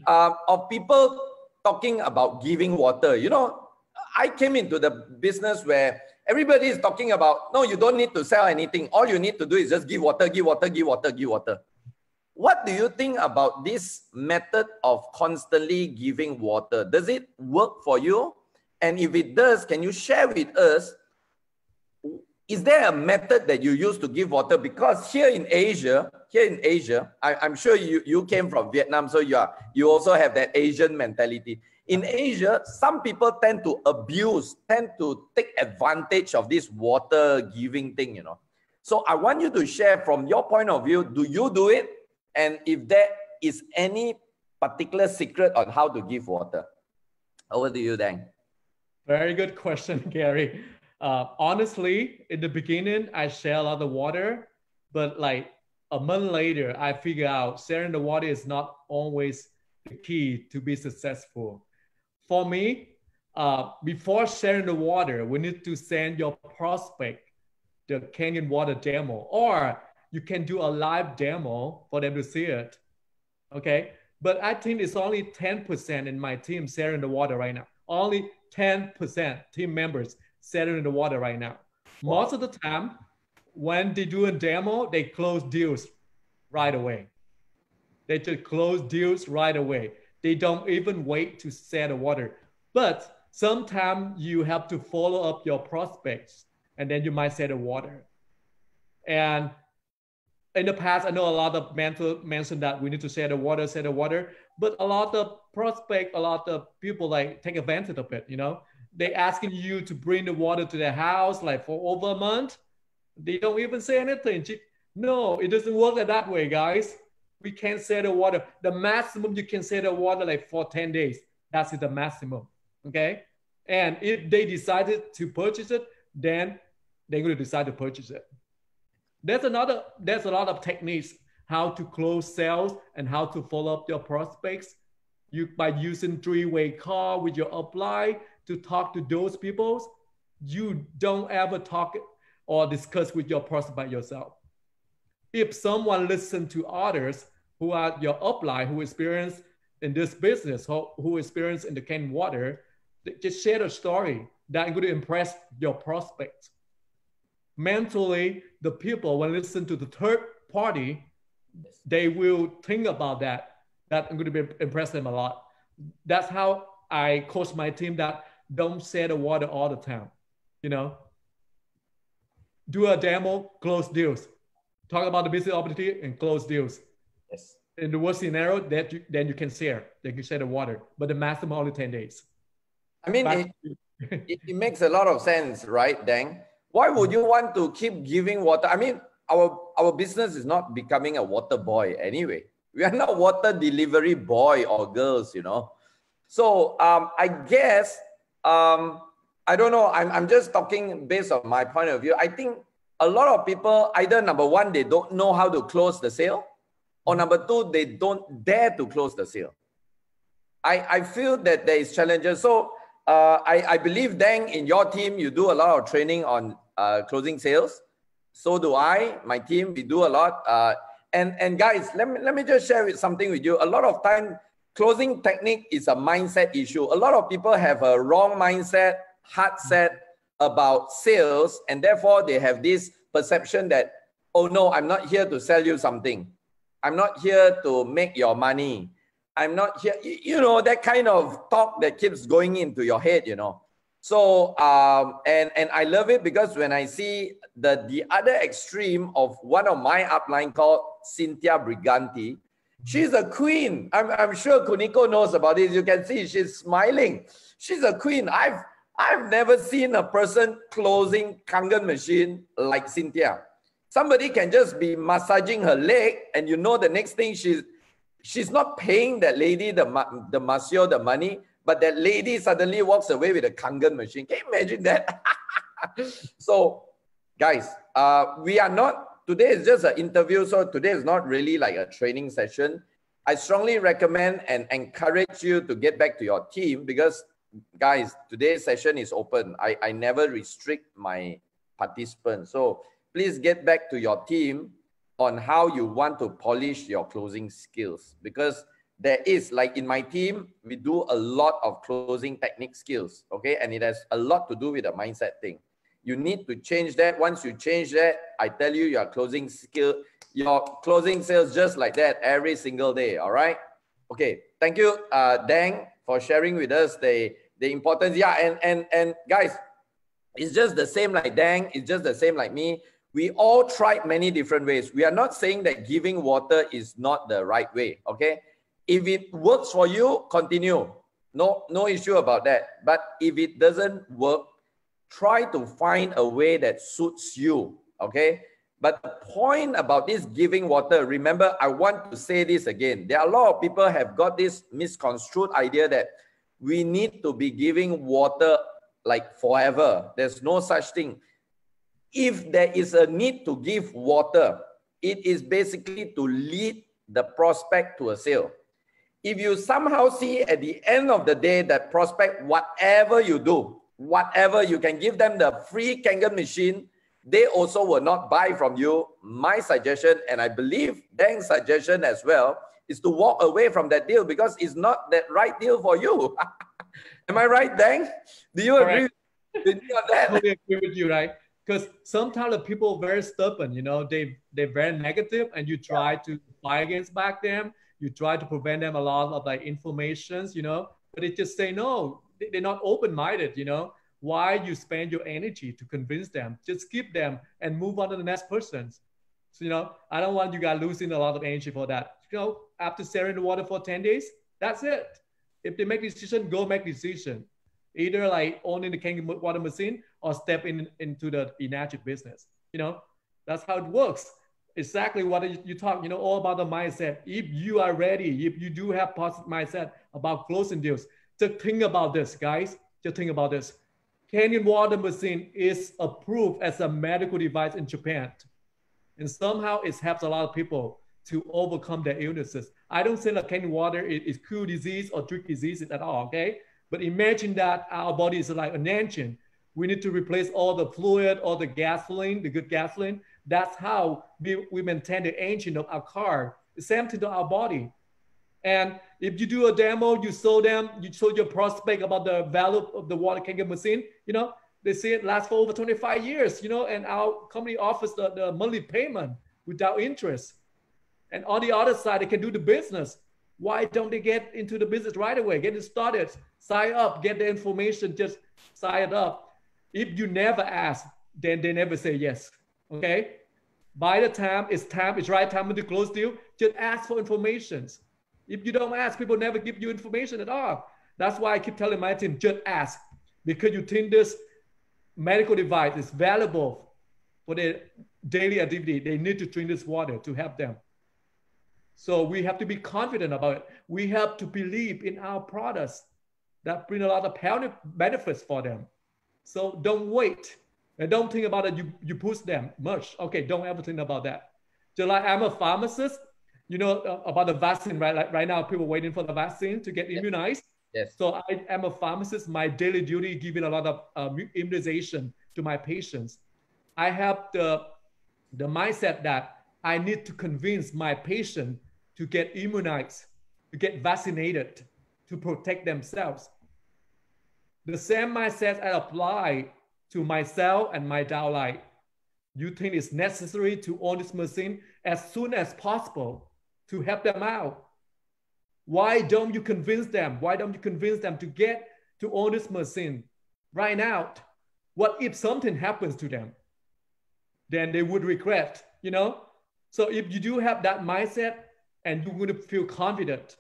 of people talking about giving water. You know, I came into the business where everybody is talking about, no, you don't need to sell anything. All you need to do is just give water, give water, give water, give water. What do you think about this method of constantly giving water? Does it work for you? And if it does, can you share with us, is there a method that you use to give water? Because here in Asia, I'm sure you came from Vietnam, so you also have that Asian mentality. In Asia, some people tend to abuse, tend to take advantage of this water giving thing, you know. So I want you to share from your point of view, do you do it? And if there is any particular secret on how to give water. Over to you, Dang. Very good question, Gary. Honestly, in the beginning, I share a lot of water, but like a month later, I figure out sharing the water is not always the key to be successful. For me, before sharing the water, we need to send your prospect the kangen water demo, or you can do a live demo for them to see it. Okay, but I think it's only 10% in my team sharing the water right now. Only 10% team members sharing the water right now. Wow. Most of the time, when they do a demo, they close deals right away. They just close deals right away. They don't even wait to share the water. But sometimes you have to follow up your prospects, and then you might share the water. And in the past, I know a lot of mentors mentioned that we need to share the water, but a lot of prospects, a lot of people like take advantage of it, you know? They asking you to bring the water to their house like for over a month. They don't even say anything. No, it doesn't work that way, guys. We can't share the water. The maximum you can share the water like for 10 days. That's the maximum, okay? And if they decided to purchase it, then they're going to decide to purchase it. There's a lot of techniques how to close sales and how to follow up your prospects. By using three-way call with your upline to talk to those people. You don't ever talk or discuss with your prospect yourself. If someone listens to others who are your upline, who experience in this business, who experience in the canned water, just share the story that is going to impress your prospects. Mentally, the people, when listen to the third party, they will think about that. That I'm going to impress them a lot. That's how I coach my team that don't share the water all the time. You know, do a demo, close deals. Talk about the business opportunity and close deals. Yes. In the worst scenario, then you can share. They can share the water, but the maximum only 10 days. I mean, it makes a lot of sense, right, Dang? Why would you want to keep giving water? I mean, our business is not becoming a water boy anyway. We are not water delivery boy or girls, you know. So I guess, I don't know, I'm just talking based on my point of view. I think a lot of people, either number one, they don't know how to close the sale, or number two, they don't dare to close the sale. I feel that there is challenges. So I believe, Dang, in your team, you do a lot of training on closing sales. So do I, my team, we do a lot. And guys, let me just share something with you. A lot of time, closing technique is a mindset issue. A lot of people have a wrong mindset, hard set about sales, and therefore they have this perception that, oh no, I'm not here to sell you something. I'm not here to make your money. I'm not here, you know, that kind of talk that keeps going into your head, you know. So, and I love it because when I see the other extreme of one of my upline called Cynthia Briganti, she's a queen. I'm sure Kuniko knows about this. You can see she's smiling. She's a queen. I've never seen a person closing kangen machine like Cynthia. Somebody can just be massaging her leg and you know the next thing she's not paying that lady, the masseur, the money, but that lady suddenly walks away with a kangen machine. Can you imagine that? So, guys, we are not, today is just an interview, so today is not really like a training session. I strongly recommend and encourage you to get back to your team because, guys, today's session is open. I never restrict my participants. So please get back to your team on how you want to polish your closing skills, because there is, like in my team, we do a lot of closing technique skills, okay? And it has a lot to do with the mindset thing. You need to change that. Once you change that, I tell you, your closing sales just like that every single day, all right? Okay, thank you, Dang, for sharing with us the importance. Yeah, and guys, it's just the same like Dang, it's just the same like me. We all tried many different ways. We are not saying that giving water is not the right way, okay? If it works for you, continue. No issue about that. But if it doesn't work, try to find a way that suits you, okay? But the point about this giving water, remember, I want to say this again. There are a lot of people have got this misconstrued idea that we need to be giving water like forever. There's no such thing. If there is a need to give water, it is basically to lead the prospect to a sale. If you somehow see at the end of the day that prospect, whatever you do, whatever, you can give them the free kangen machine, they also will not buy from you. My suggestion, and I believe Dang's suggestion as well, is to walk away from that deal because it's not that right deal for you. Am I right, Dang? Do you agree with me on that? I totally agree with you, right? Because sometimes the people are very stubborn, you know, they're very negative, and you try to fight against back them. You try to prevent them a lot of like informations, you know, but they just say no. They're not open-minded, you know. Why you spend your energy to convince them? Just skip them and move on to the next person. So, you know, I don't want you guys losing a lot of energy for that. You know, after stirring the water for 10 days, that's it. If they make a decision, go make a decision. Either like owning the kangen water machine or step into the energy business. You know, that's how it works. Exactly what you talk, you know, all about the mindset. If you are ready, if you do have positive mindset about closing deals, just think about this, guys. Just think about this. Kangen water machine is approved as a medical device in Japan. And somehow it helps a lot of people to overcome their illnesses. I don't say that kangen water is cure disease or treat diseases at all, okay? But imagine that our body is like an engine. We need to replace all the fluid, all the gasoline, the good gasoline. That's how we maintain the engine of our car. The same thing to our body. And if you do a demo, you show them, you show your prospect about the value of the water kangen machine, you know, they say it lasts for over 25 years, you know, and our company offers the monthly payment without interest. And on the other side, they can do the business. Why don't they get into the business right away? Get it started, sign up, get the information, just sign it up. If you never ask, then they never say yes, okay? By the time it's right time to close deal, just ask for information. If you don't ask, people never give you information at all. That's why I keep telling my team, just ask. Because you think this medical device is valuable for their daily activity. They need to drink this water to help them. So we have to be confident about it. We have to believe in our products that bring a lot of benefits for them. So don't wait. And don't think about it, you push them much. Okay, don't ever think about that. Just like I'm a pharmacist, you know, about the vaccine, right? Like right now, people waiting for the vaccine to get immunized. Yes. So I am a pharmacist. My daily duty giving a lot of immunization to my patients. I have the mindset that I need to convince my patient to get immunized, to get vaccinated, to protect themselves. The same mindset I apply to myself and my downline. You think it's necessary to own this machine as soon as possible to help them out. Why don't you convince them? Why don't you convince them to get to own this machine right now? What if something happens to them? Then they would regret, you know? So if you do have that mindset and you're going to feel confident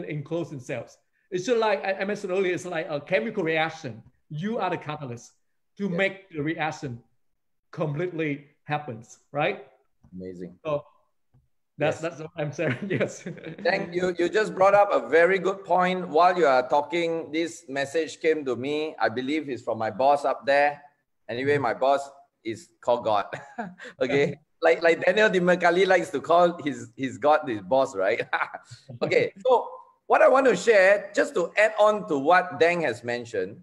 in closing sales. It's just like I mentioned earlier, it's like a chemical reaction. You are the catalyst to make the reaction completely happens, right? Amazing. So That's what I'm saying. Yes. Thank you. You just brought up a very good point. While you are talking, this message came to me. I believe it's from my boss up there. Anyway, my boss is called God. Okay. Like Daniel Dimekali likes to call his God his boss, right? Okay. So what I want to share, just to add on to what Dang has mentioned,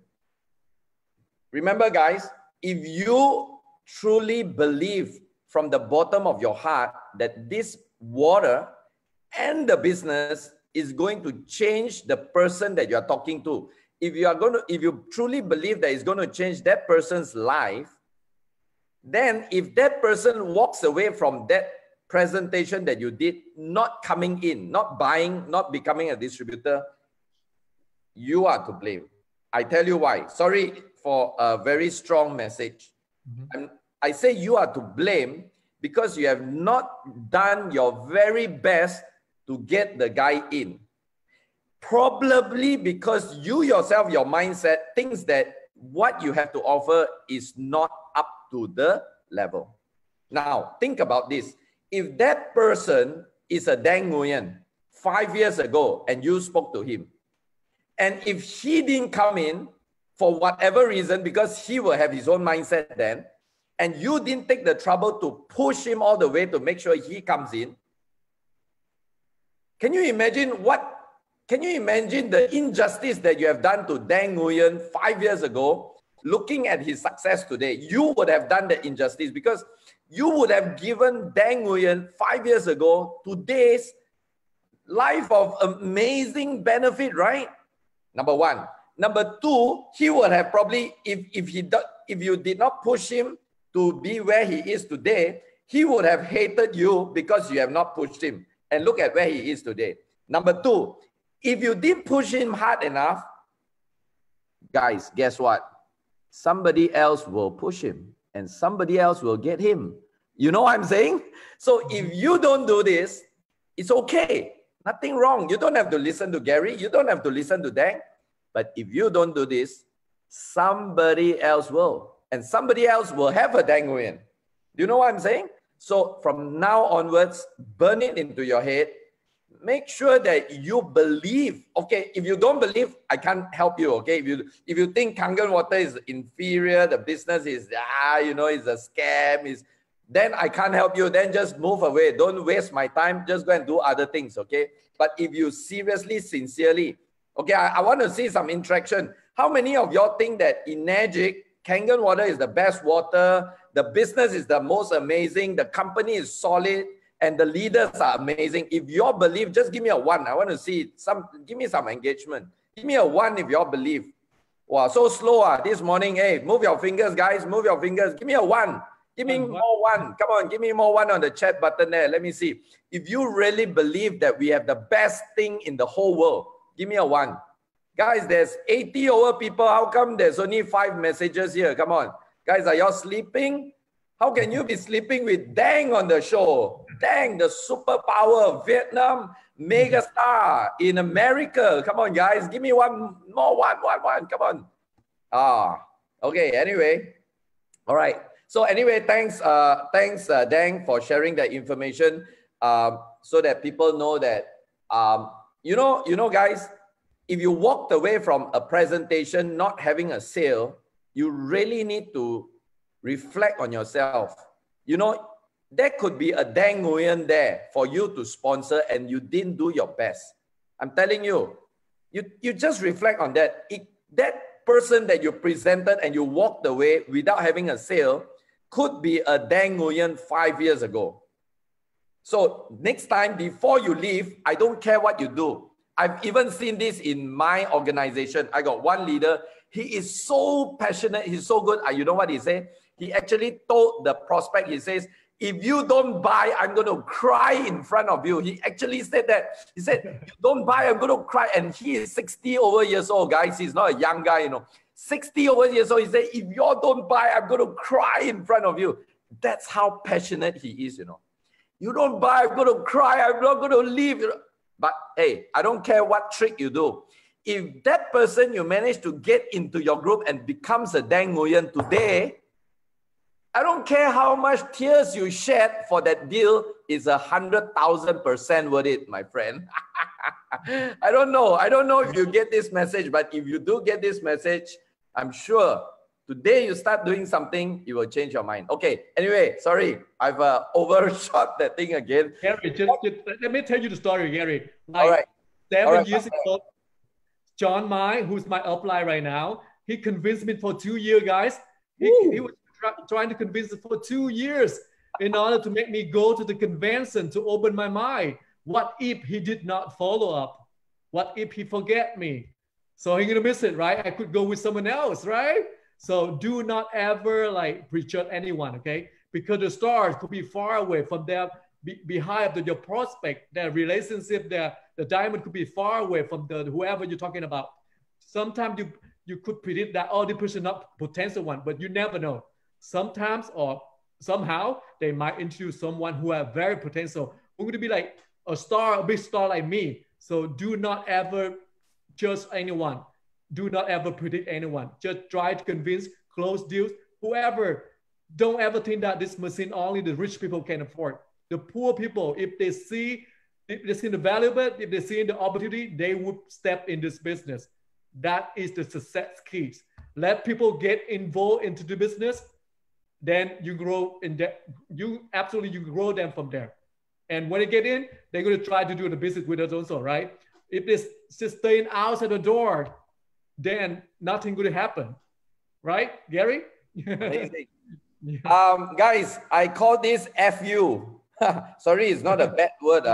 remember guys, if you truly believe from the bottom of your heart that this water and the business is going to change the person that you are talking to, if you truly believe that it's going to change that person's life, then if that person walks away from that presentation that you did, not coming in, not buying, not becoming a distributor, you are to blame. I tell you why. Sorry for a very strong message. I say you are to blame because you have not done your very best to get the guy in. Probably because you yourself, your mindset thinks that what you have to offer is not up to the level. Now, think about this. If that person is a Dang Nguyen 5 years ago and you spoke to him, and if he didn't come in for whatever reason, because he will have his own mindset then, and you didn't take the trouble to push him all the way to make sure he comes in, can you imagine the injustice that you have done to Dang Nguyen 5 years ago? Looking at his success today, you would have done the injustice because you would have given Dang Nguyen 5 years ago today's life of amazing benefit, right? Number one. Number two, he would have probably, if you did not push him to be where he is today, he would have hated you because you have not pushed him. And look at where he is today. Number two, if you didn't push him hard enough, guys, guess what? Somebody else will push him and somebody else will get him. You know what I'm saying? So if you don't do this, it's okay. Nothing wrong. You don't have to listen to Gary. You don't have to listen to Dang. But if you don't do this, somebody else will. And somebody else will have a Dang Nguyen. Do you know what I'm saying? So from now onwards, burn it into your head. Make sure that you believe. Okay, if you don't believe, I can't help you. Okay, if you think Kangen water is inferior, the business is it's a scam, then I can't help you. Then just move away. Don't waste my time. Just go and do other things. Okay. But if you seriously, sincerely, okay, I want to see some interaction. How many of y'all think that in Magic, Kangen water is the best water? The business is the most amazing. The company is solid. And the leaders are amazing. If you all believe, just give me a 1. I want to see give me some engagement. Give me a 1 if you all believe. Wow, so slow this morning. Hey, move your fingers, guys. Move your fingers. Give me a 1. Give me more 1. Come on, give me more 1 on the chat button there. Let me see. If you really believe that we have the best thing in the whole world, give me a 1. Guys, there's 80 over people. How come there's only 5 messages here? Come on. Guys, are y'all sleeping? How can you be sleeping with Dang on the show? Dang, the superpower of Vietnam, mega star in America. Come on, guys. Give me one more. Come on. Okay. Anyway. All right. So anyway, thanks, Dang, for sharing that information so that people know that, you know, guys, if you walked away from a presentation not having a sale, you really need to reflect on yourself. You know, there could be a Dang Nguyen there for you to sponsor and you didn't do your best. I'm telling you, you just reflect on that. That person that you presented and you walked away without having a sale could be a Dang Nguyen 5 years ago. So next time, before you leave, I don't care what you do. I've even seen this in my organization. I got one leader. He is so passionate. He's so good. You know what he said? He actually told the prospect, he says, if you don't buy, I'm going to cry in front of you. He actually said that. He said, you don't buy, I'm going to cry. And he is 60 over years old, guys. He's not a young guy, 60 over years old. He said, if you all don't buy, I'm going to cry in front of you. That's how passionate he is, You don't buy, I'm going to cry. I'm not going to leave. But hey, I don't care what trick you do. If that person you manage to get into your group and becomes a Dang Nguyen today, I don't care how much tears you shed for that deal, is 100,000% worth it, my friend. I don't know if you get this message, but if you do get this message, I'm sure today you start doing something, you will change your mind. Okay, anyway, sorry, I've overshot that thing again. Gary, just let me tell you the story, Gary. Like All right. 7 years ago, John Mai, who's my upline right now, he convinced me for 2 years, guys. He was trying to convince me for 2 years in order to make me go to the convention to open my mind. What if he did not follow up? What if he forget me? So he's gonna miss it, right? I could go with someone else, right? So do not ever like prejudge anyone, okay? Because the stars could be far away from them, behind your prospect, their relationship, the diamond could be far away from the whoever you're talking about. Sometimes you could predict that, oh, this person not potential one, but you never know. Sometimes or somehow they might introduce someone who have very potential, who would be like a star, a big star like me. So do not ever judge anyone. Do not ever predict anyone. Just try to convince, close deals, whoever. Don't ever think that this machine only the rich people can afford. The poor people, if they see the value of it, if they see the opportunity, they would step in this business. That is the success keys. Let people get involved into the business, then you grow in that. You grow them from there. And when they get in, they're going to try to do the business with us also, right? If they just staying outside the door, then nothing going to happen, right, Gary? Amazing. Guys, I call this FU. Sorry, it's not a bad word.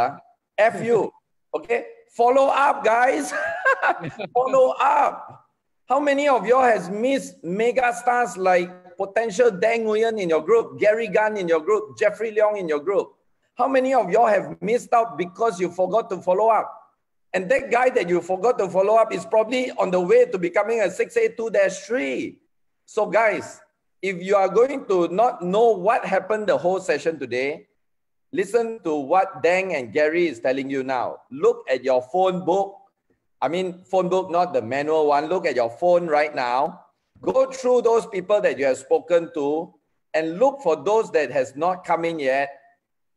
FU. Okay, follow up, guys. Follow up. How many of y'all has missed mega stars like potential Dang Nguyen in your group, Gary Gunn in your group, Jeffrey Leong in your group? How many of y'all have missed out because you forgot to follow up? And that guy that you forgot to follow up is probably on the way to becoming a 6A2-3. So guys, if you are going to not know what happened the whole session today, listen to what Dang and Gary is telling you now. Look at your phone book. I mean, phone book, not the manual one. Look at your phone right now. Go through those people that you have spoken to and look for those that has not come in yet.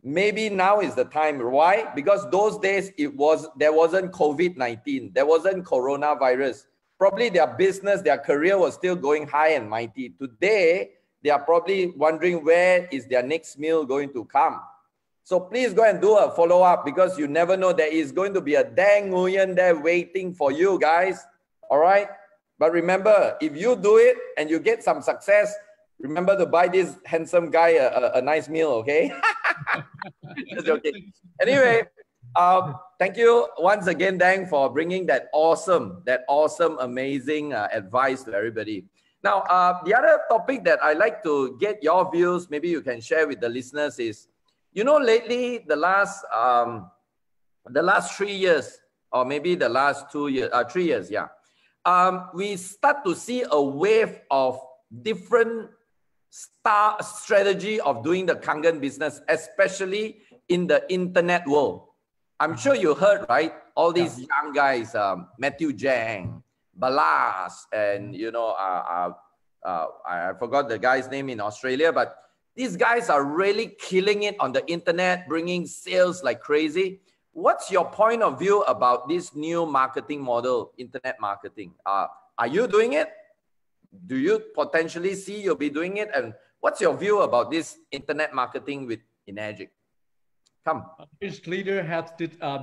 Maybe now is the time. Why? Because those days there wasn't COVID-19. There wasn't coronavirus. Probably their business, their career was still going high and mighty. Today, they are probably wondering where is their next meal going to come. So please go and do a follow-up because you never know, there is going to be a Dang Nguyen there waiting for you guys. All right? But remember, if you do it and you get some success, remember to buy this handsome guy a nice meal, okay? Just joking. Anyway, thank you once again, Dang, for bringing that awesome, amazing advice to everybody. Now, the other topic that I like to get your views, maybe you can share with the listeners is, you know, lately, the last 3 years, or maybe the last 3 years, yeah, we start to see a wave of different strategy of doing the kangen business, especially in the internet world. I'm sure you heard, right? All these young guys, Matthew Jang, Balas, and you know, I forgot the guy's name in Australia, but these guys are really killing it on the internet, bringing sales like crazy. What's your point of view about this new marketing model, internet marketing? Are you doing it? Do you potentially see you'll be doing it? And what's your view about this internet marketing with Energic? Come. Each leader has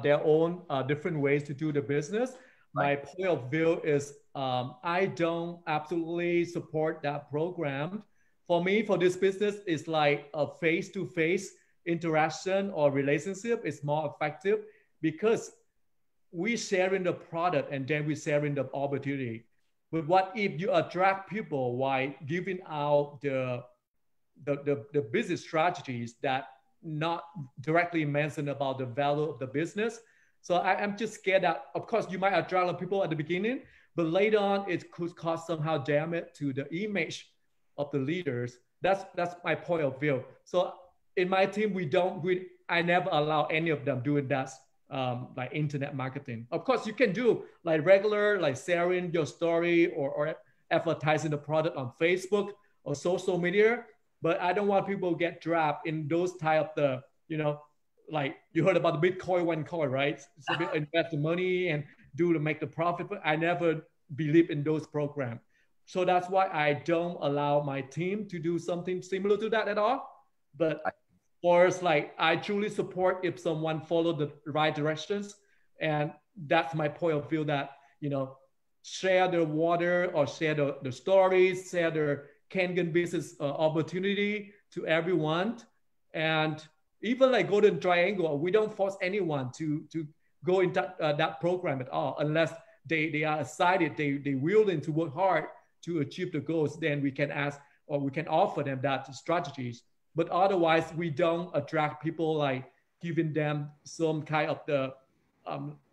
their own different ways to do the business. My point of view is I don't absolutely support that program. For me, for this business, it's like a face-to-face interaction or relationship is more effective because we sharing the product and then we sharing the opportunity. But what if you attract people while giving out the business strategies that not directly mention about the value of the business? So I'm just scared that, of course, you might attract a lot of people at the beginning, but later on, it could cause somehow damage to the image of the leaders. That's my point of view. So in my team, I never allow any of them doing that, like internet marketing. Of course, you can do like regular, like sharing your story or advertising the product on Facebook or social media. but I don't want people to get trapped in those type of the, you know, like you heard about the Bitcoin one coin, right? So we invest the money and do to make the profit, but I never believe in those programs. So that's why I don't allow my team to do something similar to that at all. But of course, like I truly support if someone follow the right directions. And that's my point of view that, you know, share the water or share the stories, share their kangen business opportunity to everyone. And even like Golden Triangle, we don't force anyone to go into that program at all unless they are excited, they willing to work hard to achieve the goals. Then we can ask or we can offer them that strategies. But otherwise, we don't attract people like giving them some kind of the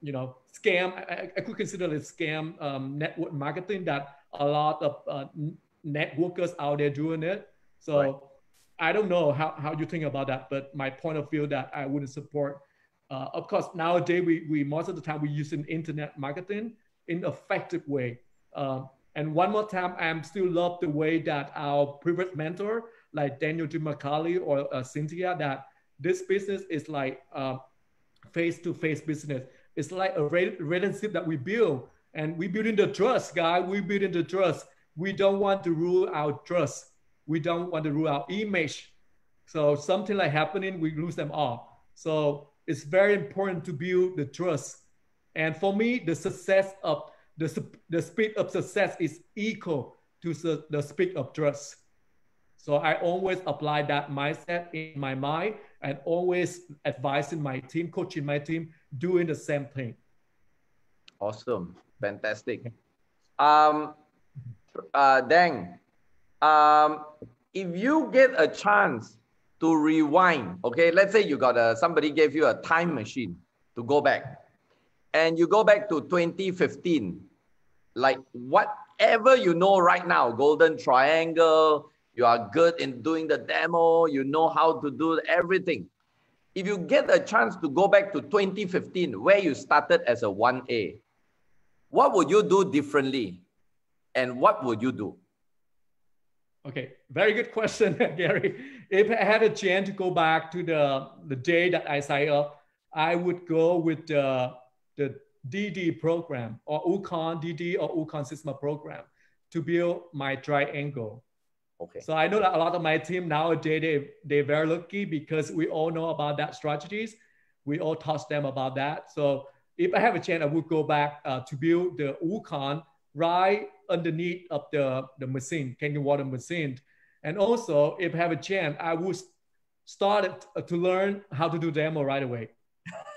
you know, scam. I could consider it scam network marketing that a lot of networkers out there doing it. So right. I don't know how you think about that, but my point of view that I wouldn't support. Of course, nowadays we most of the time we using internet marketing in an effective way. And one more time, I still love the way that our previous mentor, like Daniel Jimakali or Cynthia, that this business is like face-to-face business. It's like a relationship that we build, and we building the trust, guys. We building the trust. We don't want to rule out trust. We don't want to rule out image. So something like happening, we lose them all. So it's very important to build the trust. And for me, the success of the speed of success is equal to the speed of trust. So I always apply that mindset in my mind and always advising my team, coaching my team, doing the same thing. Awesome. Fantastic. Dang, if you get a chance to rewind, okay, let's say you got somebody gave you a time machine to go back, and you go back to 2015, like whatever you know right now, Golden Triangle, you are good in doing the demo, you know how to do everything. If you get a chance to go back to 2015, where you started as a 1A, what would you do differently? And what would you do? Okay, very good question, Gary. If I had a chance to go back to the day that I signed up, I would go with the DD program or UConn DD or UConn System program to build my triangle. Okay. So I know that a lot of my team nowadays, they're very lucky because we all know about that strategies. We all taught them about that. So if I have a chance, I would go back to build the UConn right underneath of the machine, kangen water machine. And also, if I have a chance, I would start to learn how to do demo right away.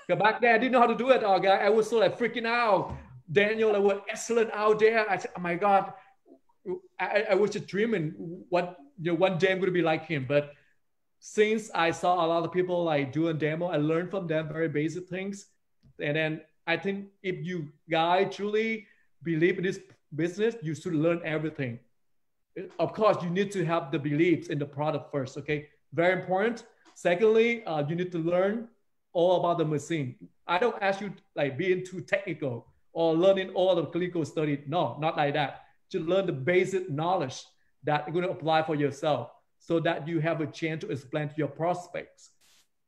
Because back then, I didn't know how to do it all, guys. I was so like freaking out. Daniel, I was excellent out there. I said, oh my God, I was just dreaming what, you know, one day I'm going to be like him. But since I saw a lot of people like doing demo, I learned from them very basic things. And then I think if you guys truly believe in this business, you should learn everything. Of course, you need to have the beliefs in the product first, okay? Very important. Secondly, you need to learn all about the machine. I don't ask you like being too technical or learning all the clinical study. No, not like that. To learn the basic knowledge that you're going to apply for yourself so that you have a chance to explain to your prospects.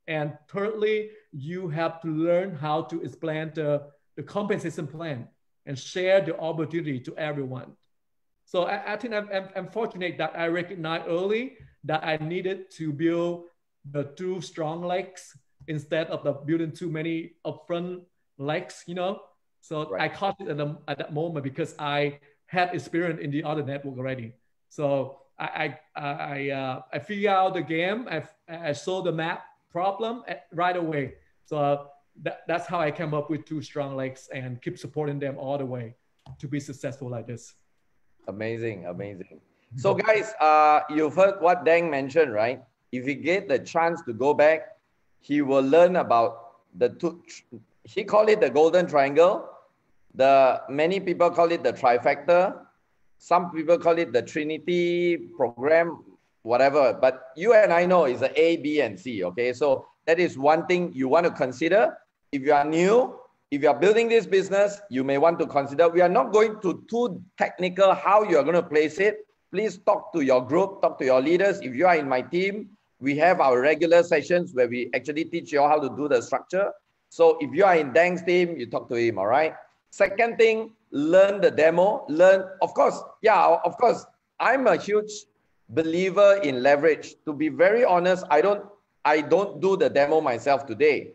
And thirdly, you have to learn how to explain the compensation plan and share the opportunity to everyone. So I think I'm fortunate that I recognized early that I needed to build the two strong legs instead of building too many upfront legs, you know? So right. I caught it at that moment because I had experience in the other network already. So I figured out the game. I saw the map problem right away. So that's how I came up with two strong legs and keep supporting them all the way to be successful like this. Amazing, amazing. So guys, you've heard what Dang mentioned, right? If he get the chance to go back, he will learn about the two, he called it the golden triangle. Many people call it the trifecta. Some people call it the Trinity program, whatever. But you and I know it's a A, B, and C, okay? So that is one thing you want to consider. If you are new, if you are building this business, you may want to consider. We are not going to too technical how you are going to place it. please talk to your group, talk to your leaders. If you are in my team, we have our regular sessions where we actually teach you how to do the structure. So if you are in Dang's team, you talk to him, all right? Second thing, learn the demo. Learn, of course, yeah, of course, I'm a huge believer in leverage. To be very honest, I don't do the demo myself today,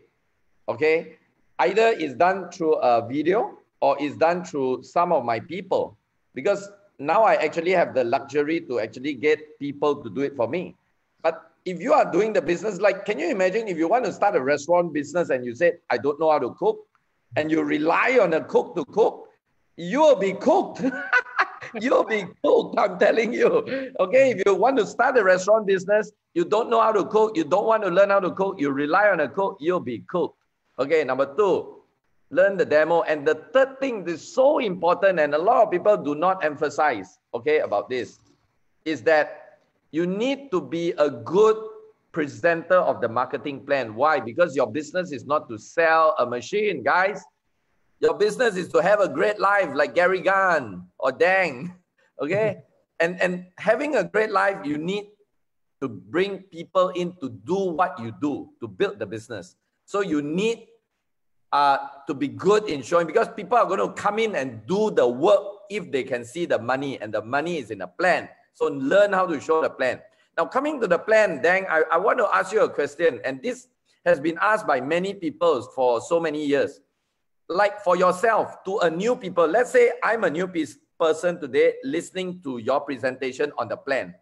okay? Either it's done through a video or it's done through some of my people, because now I actually have the luxury to actually get people to do it for me. But if you are doing the business, like, can you imagine if you want to start a restaurant business and you said, I don't know how to cook, and you rely on a cook to cook, you will be cooked. You'll be cooked, I'm telling you. Okay, if you want to start a restaurant business, you don't know how to cook, you don't want to learn how to cook, you rely on a cook, you'll be cooked. Okay, number two, learn the demo. And the third thing is so important, and a lot of people do not emphasize, okay, about this, is that you need to be a good presenter of the marketing plan. Why? Because your business is not to sell a machine, guys. Your business is to have a great life like Gary Gunn or Dang, okay? And having a great life, you need to bring people in to do what you do, to build the business. So you need to be good in showing, because people are going to come in and do the work if they can see the money, and the money is in a plan. So learn how to show the plan. Now, coming to the plan, Dang, I want to ask you a question, and this has been asked by many people for so many years. Like for yourself, to a new people, let's say I'm a new person today listening to your presentation on the plan.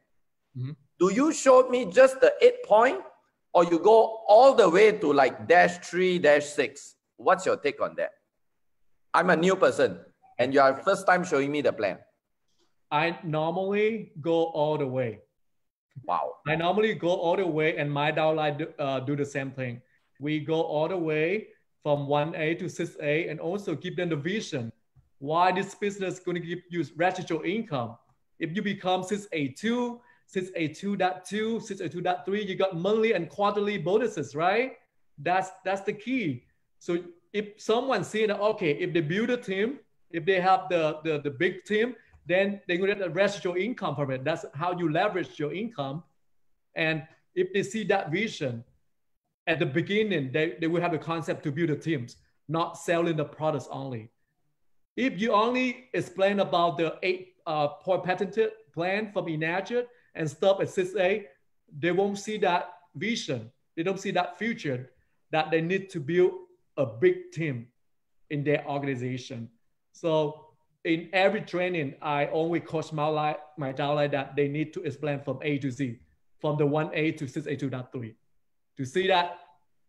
Mm-hmm. Do you show me just the 8-point, or you go all the way to like -3, -6? What's your take on that? I'm a new person and you are first time showing me the plan. I normally go all the way. Wow. I normally go all the way, and my downline do the same thing. We go all the way from 1A to 6A, and also give them the vision. Why this business is going to give you residual income? If you become 6A2, 6A2.2, 6A2.3, you got monthly and quarterly bonuses, right? That's the key. So if someone see that, okay, if they build a team, if they have the big team, then they're going to get a residual income from it. That's how you leverage your income. And if they see that vision, at the beginning, they will have the concept to build the teams, not selling the products only. If you only explain about the 8-point patented plan from Enacted and stop at 6A, they won't see that vision. They don't see that future, that they need to build a big team in their organization. So in every training, I always coach my downline that they need to explain from A to Z, from the 1A to 6A2.3. To see that,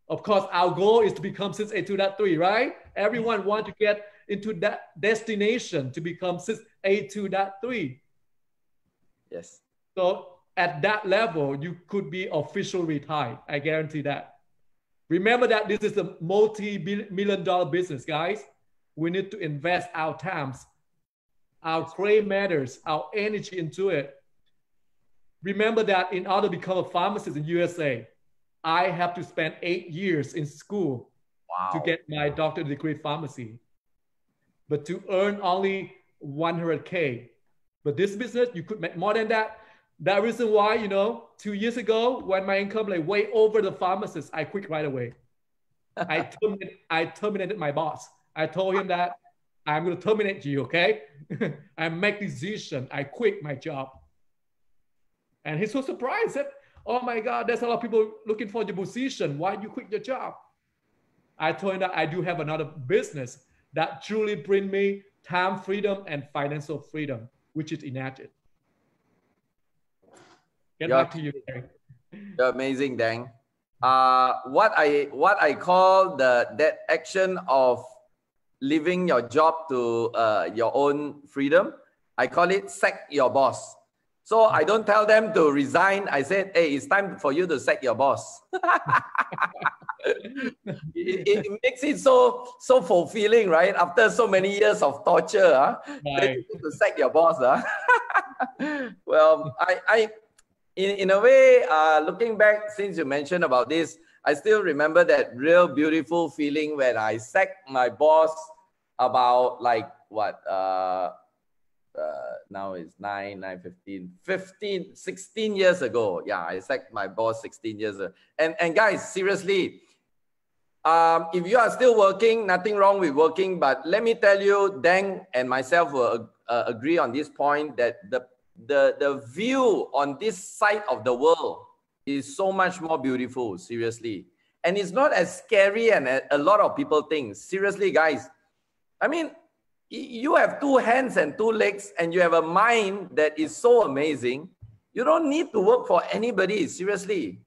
of course, our goal is to become 6A2.3, right? Everyone wants to get into that destination to become 6A2.3. Yes. So at that level, you could be officially retired. I guarantee that. Remember that this is a multi-million-dollar business, guys. We need to invest our times, our gray matters, our energy into it. Remember that in order to become a pharmacist in USA, I have to spend 8 years in school to get my doctorate degree in pharmacy, but to earn only 100K. But this business, you could make more than that. That reason why, you know, 2 years ago, when my income like way over the pharmacist, I quit right away. I terminated my boss. I told him that I'm going to terminate you, okay? I make decision. I quit my job. And he's so surprised that, oh my God, there's a lot of people looking for your position. Why you quit your job? I told him that I do have another business that truly bring me time freedom and financial freedom, which is Enacted. Back to you, Gary. You're amazing, Dang. What I call that action of leaving your job to your own freedom, I call it sack your boss. So I don't tell them to resign. I said, hey, it's time for you to sack your boss. it makes it so fulfilling, right? After so many years of torture, right. To sack your boss. Well, in a way, looking back, since you mentioned about this, I still remember that real beautiful feeling when I sacked my boss about like what, now it's 16 years ago. Yeah, I sacked my boss 16 years ago. And guys, seriously, if you are still working, nothing wrong with working, but let me tell you, Dang and myself will agree on this point that the view on this side of the world is so much more beautiful, seriously. And it's not as scary and a lot of people think. Seriously, guys, I mean, you have 2 hands and 2 legs and you have a mind that is so amazing. You don't need to work for anybody, seriously.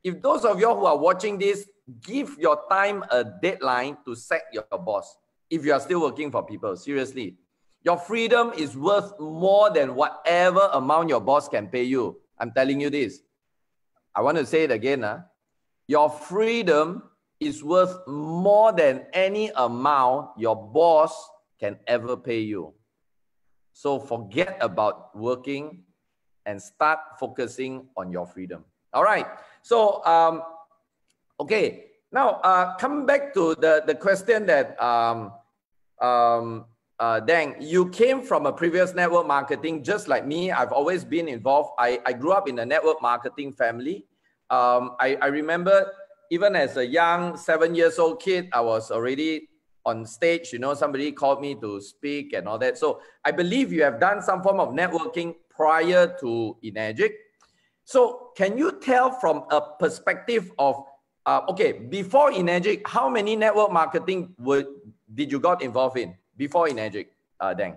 If those of you who are watching this, give your time a deadline to sack your boss. If you are still working for people, seriously. Your freedom is worth more than whatever amount your boss can pay you. I'm telling you this. I want to say it again. Your freedom is worth more than any amount your boss can ever pay you. So forget about working and start focusing on your freedom. All right. So, okay. Now, coming back to the question that, Dang, you came from a previous network marketing, just like me. I've always been involved. I grew up in a network marketing family. I remember even as a young 7-year-old kid, I was already on stage, you know, somebody called me to speak and all that. So I believe you have done some form of networking prior to Enagic. So can you tell from a perspective of, okay, before Enagic, how many network marketing did you got involved in before Enagic, Dang?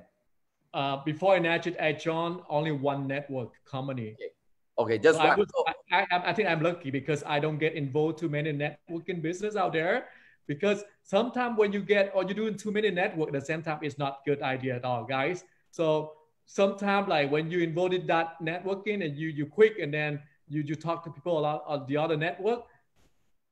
Before Enagic, I joined only one network company. Okay, just so one. I think I'm lucky because I don't get involved too many networking business out there. Because sometimes when you get, or you're doing too many network at the same time, it's not good idea at all, guys. So sometimes like when you involved in that networking and you quit and then you talk to people a lot on the other network,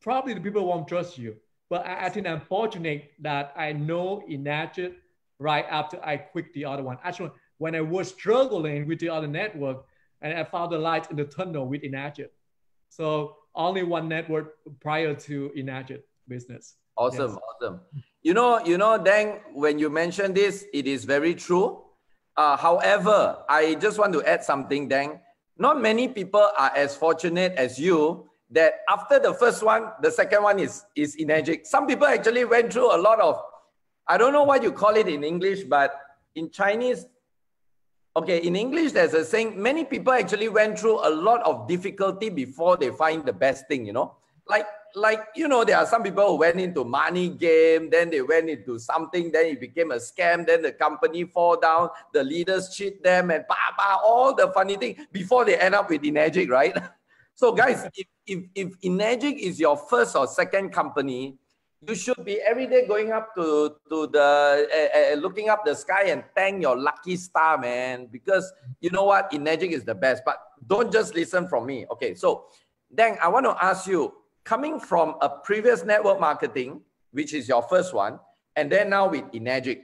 probably the people won't trust you. But I think I'm fortunate that I know Enagic right after I quit the other one. Actually, when I was struggling with the other network, and I found the light in the tunnel with Enagic. So only one network prior to Enagic business. Awesome, yes. Awesome. You know, Dang, when you mention this, it is very true. However, I just want to add something, Dang. Not many people are as fortunate as you that after the first one, the second one is Enagic. Some people actually went through a lot of, I don't know what you call it in English, but in Chinese, okay, in English, there's a saying, many people actually went through a lot of difficulty before they find the best thing, you know? Like, you know, there are some people who went into money game, then they went into something, then it became a scam, then the company fall down, the leaders cheat them, and all the funny thing before they end up with Enagic, right? So guys, if Enagic is your first or second company, you should be every day going up to the, looking up the sky and thank your lucky star, man. Because you know what? Enagic is the best. But don't just listen from me. Okay, so Dang, I want to ask you, coming from a previous network marketing, which is your first one, and then now with Enagic,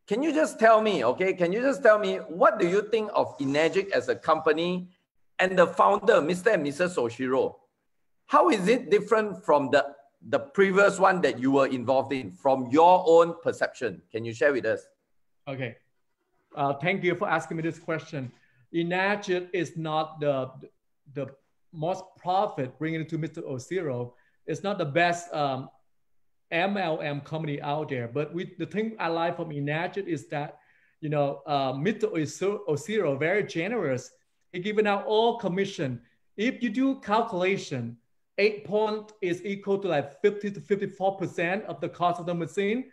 can you just tell me, okay, can you just tell me, what do you think of Enagic as a company and the founder, Mr. and Mrs. Soshiro? How is it different from the previous one that you were involved in, from your own perception? Can you share with us? Okay. Thank you for asking me this question. Enagic is not the most profit bringing it to Mr. Osiro. It's not the best MLM company out there. But the thing I like from Enagic is that, you know, Mr. Osiro, very generous. He giving out all commission. If you do calculation, 8 point is equal to like 50 to 54% of the cost of the machine.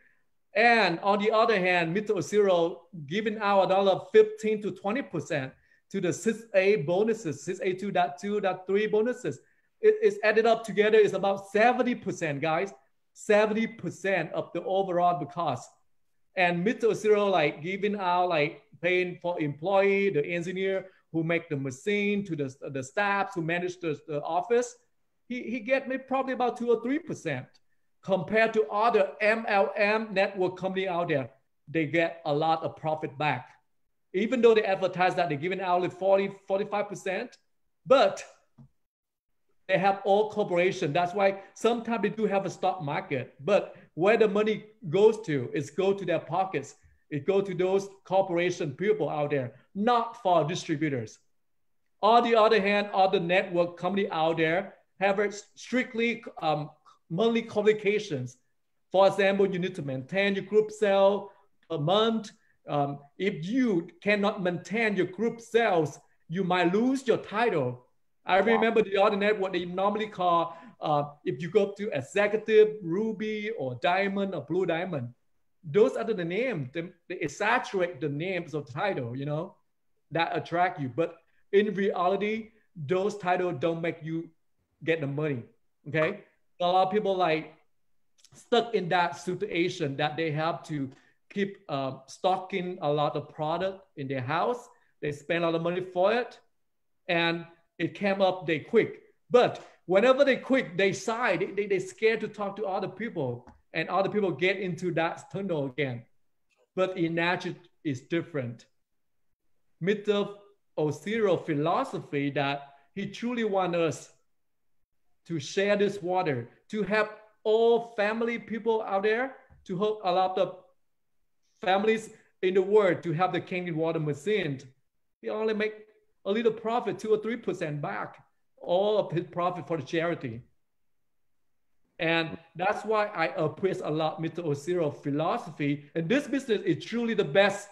And on the other hand, Mr. Osiro giving out another 15 to 20% to the 6A bonuses, 6A2-5 bonuses. It's added up together, it's about 70%, guys. 70% of the overall cost. And Mr. Osiro like giving out, like paying for employee, the engineer who make the machine, to the staff who manage the office. He get me probably about 2 or 3% compared to other MLM network company out there. They get a lot of profit back. Even though they advertise that they're giving out 45%, but they have all corporation. That's why sometimes they do have a stock market, but where the money goes to is go to their pockets. It goes to those corporation people out there, not for distributors. On the other hand, other network company out there have a strictly monthly communications. For example, you need to maintain your group sale per month. If you cannot maintain your group sales, you might lose your title. I remember the other network they normally call, if you go to executive, ruby, or diamond, or blue diamond, those are the names. They exaggerate the names of the title, you know, that attract you. But in reality, those titles don't make you get the money, okay? A lot of people like stuck in that situation that they have to keep stocking a lot of product in their house. They spend a lot of money for it, and it came up, they quit. But whenever they quit, they sigh, they scared to talk to other people, and other people get into that tunnel again. But in nature, it's different. Mr. O'Zero philosophy that he truly wants us to share this water, to help all family people out there, to help a lot of families in the world to have the Kangen water machine. He only make a little profit, 2 or 3% back, all of his profit for the charity. And that's why I appraise a lot Mr. O'Zero philosophy. And this business is truly the best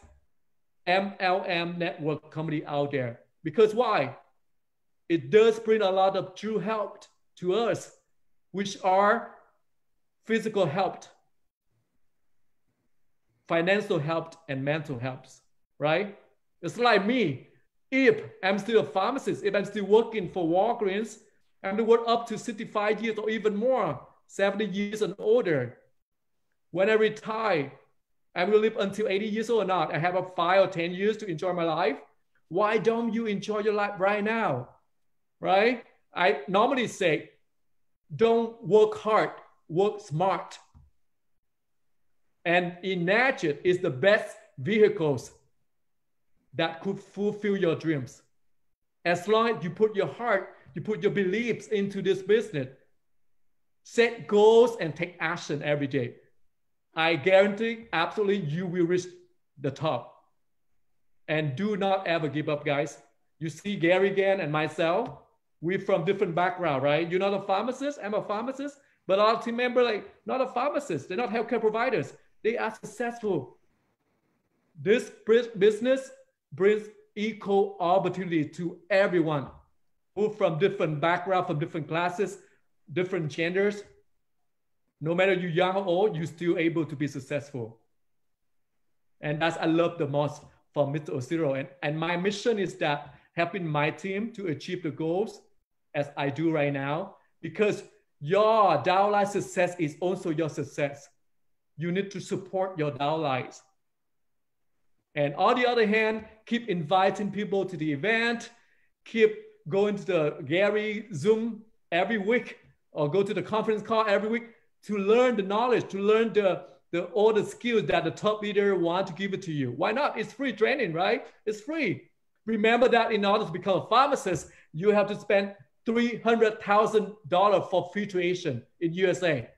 MLM network company out there. Because why? It does bring a lot of true help to us, which are physical help, financial help, and mental help, right? It's like me. If I'm still a pharmacist, if I'm still working for Walgreens, I'm to work up to 65 years or even more, 70 years and older. When I retire, I will live until 80 years old or not. I have 5 or 10 years to enjoy my life. Why don't you enjoy your life right now? Right? I normally say, don't work hard, work smart. And Imagine is the best vehicles that could fulfill your dreams. As long as you put your heart, you put your beliefs into this business, set goals and take action every day. I guarantee absolutely you will reach the top. And do not ever give up, guys. You see Gary again and myself, we're from different background, right? You're not a pharmacist, I'm a pharmacist, but our team member, like, not a pharmacist, they're not healthcare providers. They are successful. This business brings equal opportunity to everyone who from different background, from different classes, different genders. No matter you're young or old, you're still able to be successful. And that's I love the most from Mr. O'Zero. And my mission is that helping my team to achieve the goals as I do right now, because your downline success is also your success. You need to support your downlines. And on the other hand, keep inviting people to the event, keep going to the Gary Zoom every week, or go to the conference call every week to learn the knowledge, to learn all the skills that the top leader want to give it to you. Why not? It's free training, right? It's free. Remember that in order to become a pharmacist, you have to spend $300,000 for free tuition in USA.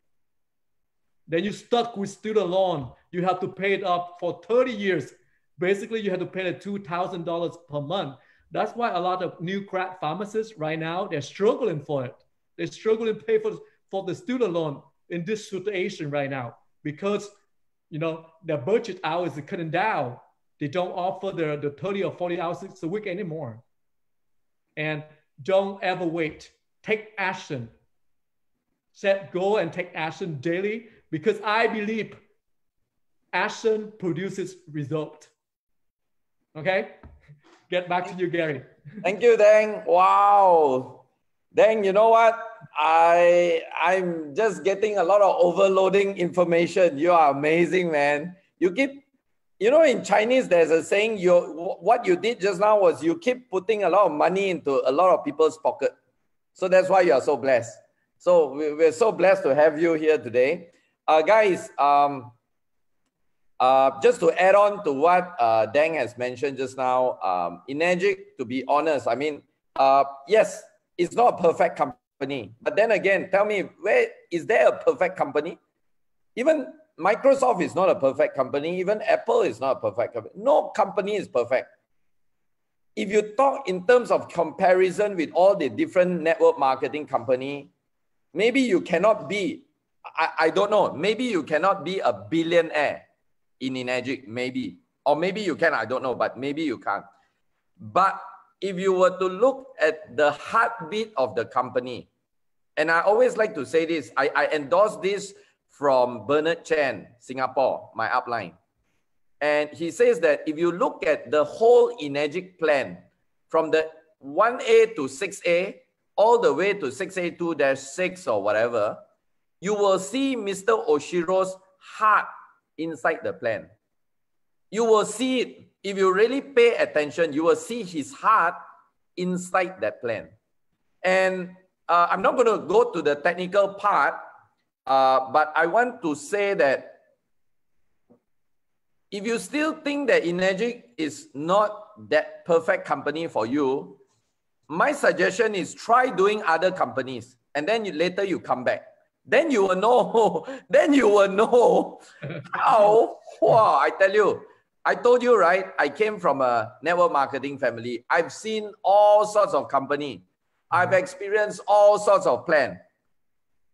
Then you're stuck with student loan. You have to pay it up for 30 years. Basically, you have to pay $2,000 per month. That's why a lot of new grad pharmacists right now, they're struggling for it. They're struggling to pay for the student loan in this situation right now because, you know, their budget hours are cutting down. They don't offer the 30 or 40 hours a week anymore. And don't ever wait. Take action. Set goal and take action daily, because I believe action produces result. Okay? Get back to you, Gary. Thank you, Dang. Wow. Dang, you know what? I'm just getting a lot of overloading information. You are amazing, man. You keep, you know, in Chinese, there's a saying, what you did just now was you keep putting a lot of money into a lot of people's pocket. So that's why you are so blessed. So we're so blessed to have you here today. Guys, just to add on to what Dang has mentioned just now, Enagic, to be honest, I mean, yes, it's not a perfect company. But then again, tell me, where is there a perfect company? Even Microsoft is not a perfect company. Even Apple is not a perfect company. No company is perfect. If you talk in terms of comparison with all the different network marketing company, maybe you cannot be, I don't know, maybe you cannot be a billionaire in Enagic, maybe. Or maybe you can, I don't know, but maybe you can't. But if you were to look at the heartbeat of the company, and I always like to say this, I endorse this from Bernard Chen, Singapore, my upline. And he says that if you look at the whole Enagic plan, from the 1A to 6A, all the way to 6A2-6 or whatever, you will see Mr. Oshiro's heart inside the plan. You will see it. If you really pay attention, you will see his heart inside that plan. And I'm not going to go to the technical part, but I want to say that if you still think that Enagic is not that perfect company for you, my suggestion is try doing other companies, and then later you come back. Then you will know, then you will know how, wow, I tell you, I told you, right? I came from a network marketing family. I've seen all sorts of company. I've experienced all sorts of plan,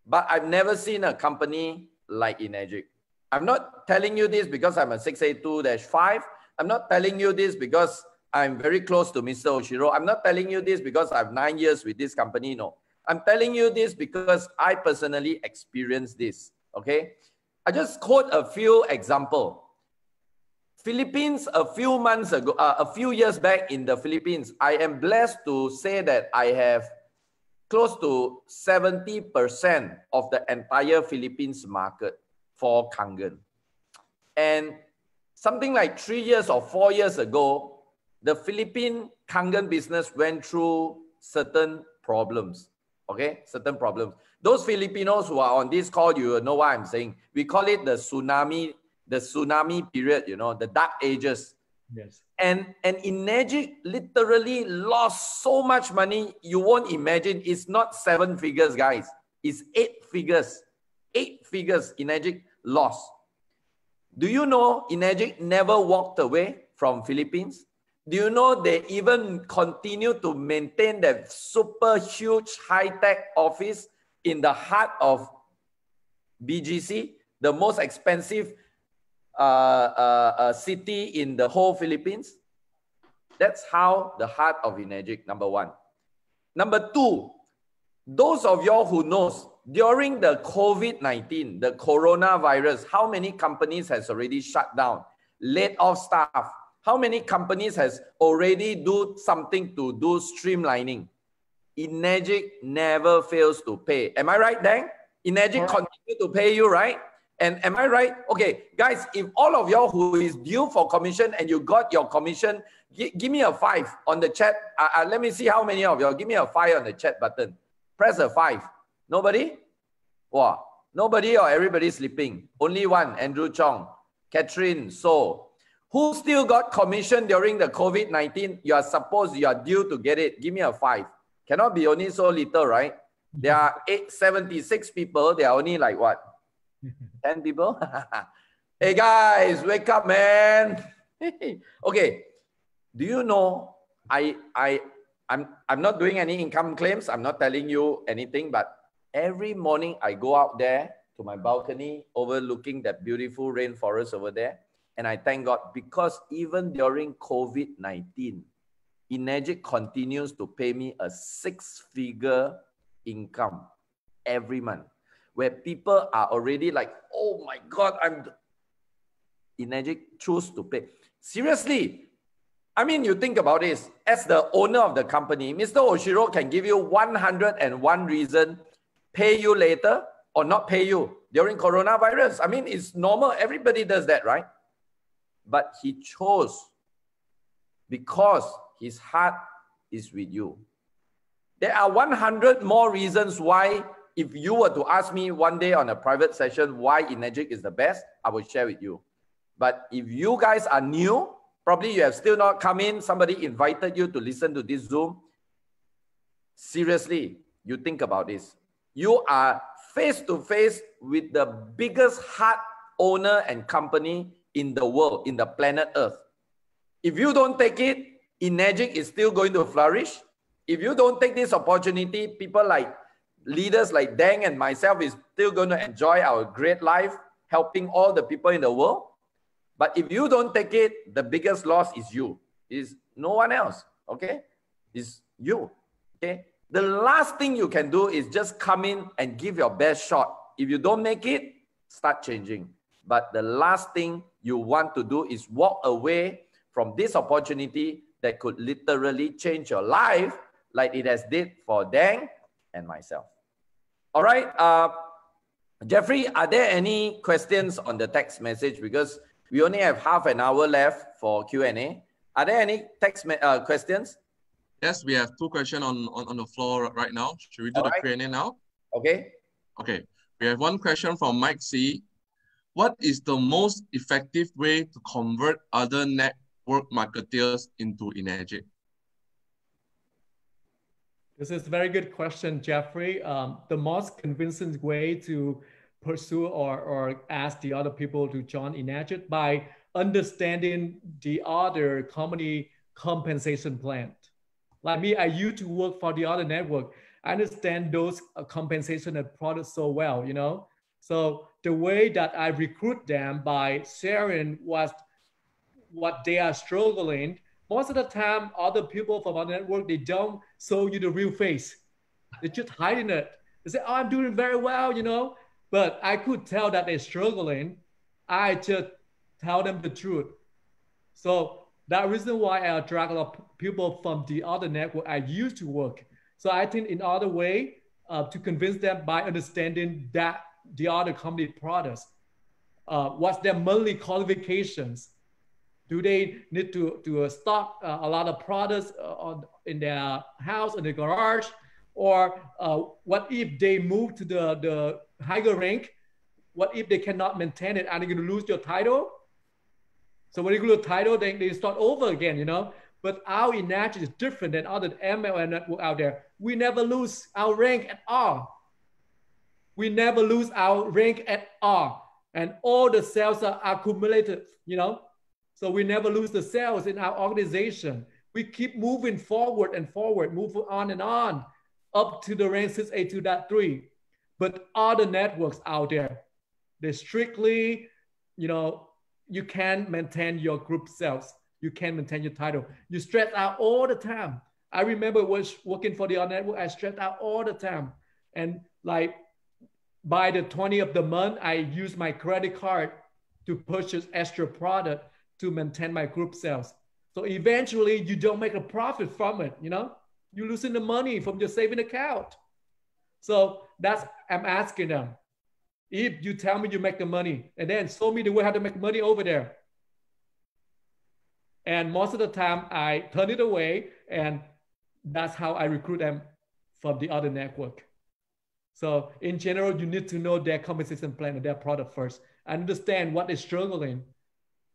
but I've never seen a company like Enagic. I'm not telling you this because I'm a 6A2-5. I'm not telling you this because I'm very close to Mr. Oshiro. I'm not telling you this because I have 9 years with this company. No, I'm telling you this because I personally experienced this. Okay. I just quote a few examples. Philippines, a few months ago, a few years back in the Philippines, I am blessed to say that I have close to 70% of the entire Philippines market for kangen. And something like 3 years or 4 years ago, the Philippine kangen business went through certain problems. Okay, certain problems. Those Filipinos who are on this call, you know what I'm saying. We call it the tsunami period, you know, the dark ages. Yes. And Enagic literally lost so much money, you won't imagine. It's not 7 figures, guys. It's 8 figures. 8 figures Enagic lost. Do you know Enagic never walked away from Philippines? Do you know they even continue to maintain that super huge high-tech office in the heart of BGC, the most expensive city in the whole Philippines? That's how the heart of Enagic, number one. Number two, those of y'all who knows, during the COVID-19, the coronavirus, how many companies has already shut down, laid off staff? How many companies has already do something to do streamlining? Enagic never fails to pay. Am I right, Dang? Enagic continue to pay you, right? And am I right? Okay, guys, if all of y'all who is due for commission and you got your commission, give me a 5 on the chat. Let me see how many of y'all. Give me a 5 on the chat button. Press a 5. Nobody? Wow. Nobody or everybody sleeping? Only one, Andrew Chong. Catherine So. Who still got commission during the COVID-19? You are supposed you are due to get it. Give me a 5. Cannot be only so little, right? There are 76 people. There are only like what? 10 people? Hey guys, wake up, man. Okay. Do you know, I'm not doing any income claims. I'm not telling you anything, but every morning I go out there to my balcony overlooking that beautiful rainforest over there. And I thank God because even during COVID-19, Enagic continues to pay me a 6-figure income every month, where people are already like, oh my God, Enagic choose to pay. Seriously, I mean, you think about this, as the owner of the company, Mr. Oshiro can give you 101 reason, pay you later or not pay you during coronavirus. I mean, it's normal. Everybody does that, right? But he chose because his heart is with you. There are 100 more reasons why, if you were to ask me one day on a private session why Enagic is the best, I will share with you. But if you guys are new, probably you have still not come in, somebody invited you to listen to this Zoom. Seriously, you think about this. You are face to face with the biggest heart owner and company in the world, in the planet Earth. If you don't take it, Enagic is still going to flourish. If you don't take this opportunity, people like leaders like Dang and myself is still going to enjoy our great life, helping all the people in the world. But if you don't take it, the biggest loss is you. Is no one else. Okay? It's you. Okay? The last thing you can do is just come in and give your best shot. If you don't make it, start changing. But the last thing you want to do is walk away from this opportunity that could literally change your life like it has did for Dang and myself. All right. Jeffrey, are there any questions on the text message? Because we only have half an hour left for Q&A. Are there any text questions? Yes, we have 2 questions on the floor right now. Should we do the Q&A now? Okay. Okay. We have 1 question from Mike C. What is the most effective way to convert other network marketers into Enagic? This is a very good question, Jeffrey. The most convincing way to pursue or ask the other people to join Enagic by understanding the other company compensation plan. Like me, I used to work for the other network. I understand those compensation and products so well, you know? So the way that I recruit them by sharing what they are struggling, most of the time, other people from our network, they don't show you the real face. They're just hiding it. They say, oh, I'm doing very well, you know? But I could tell that they're struggling. I just tell them the truth. So that reason why I attract a lot of people from the other network I used to work. So I think in other way to convince them by understanding that the other company products, what's their monthly qualifications? Do they need to stock a lot of products in their house, in the garage? Or what if they move to the higher rank? What if they cannot maintain it? Are they going to lose your title? So when you lose the title, they start over again, you know? But our Enagic is different than other MLM network out there. We never lose our rank at all. We never lose our rank at all. And all the sales are accumulated, you know? So we never lose the sales in our organization. We keep moving forward and forward, moving on and on, up to the rank 6A2-5. But other networks out there, they strictly, you know, you can't maintain your group sales. You can't maintain your title. You stress out all the time. I remember was working for the other network, I stressed out all the time. And like by the 20th of the month, I use my credit card to purchase extra product to maintain my group sales. So eventually you don't make a profit from it, you know? You're losing the money from your saving account. So that's, I'm asking them, if you tell me you make the money and then show me the way how to make money over there. And most of the time I turn it away, and that's how I recruit them from the other network. So in general, you need to know their compensation plan and their product first. Understand what they're struggling.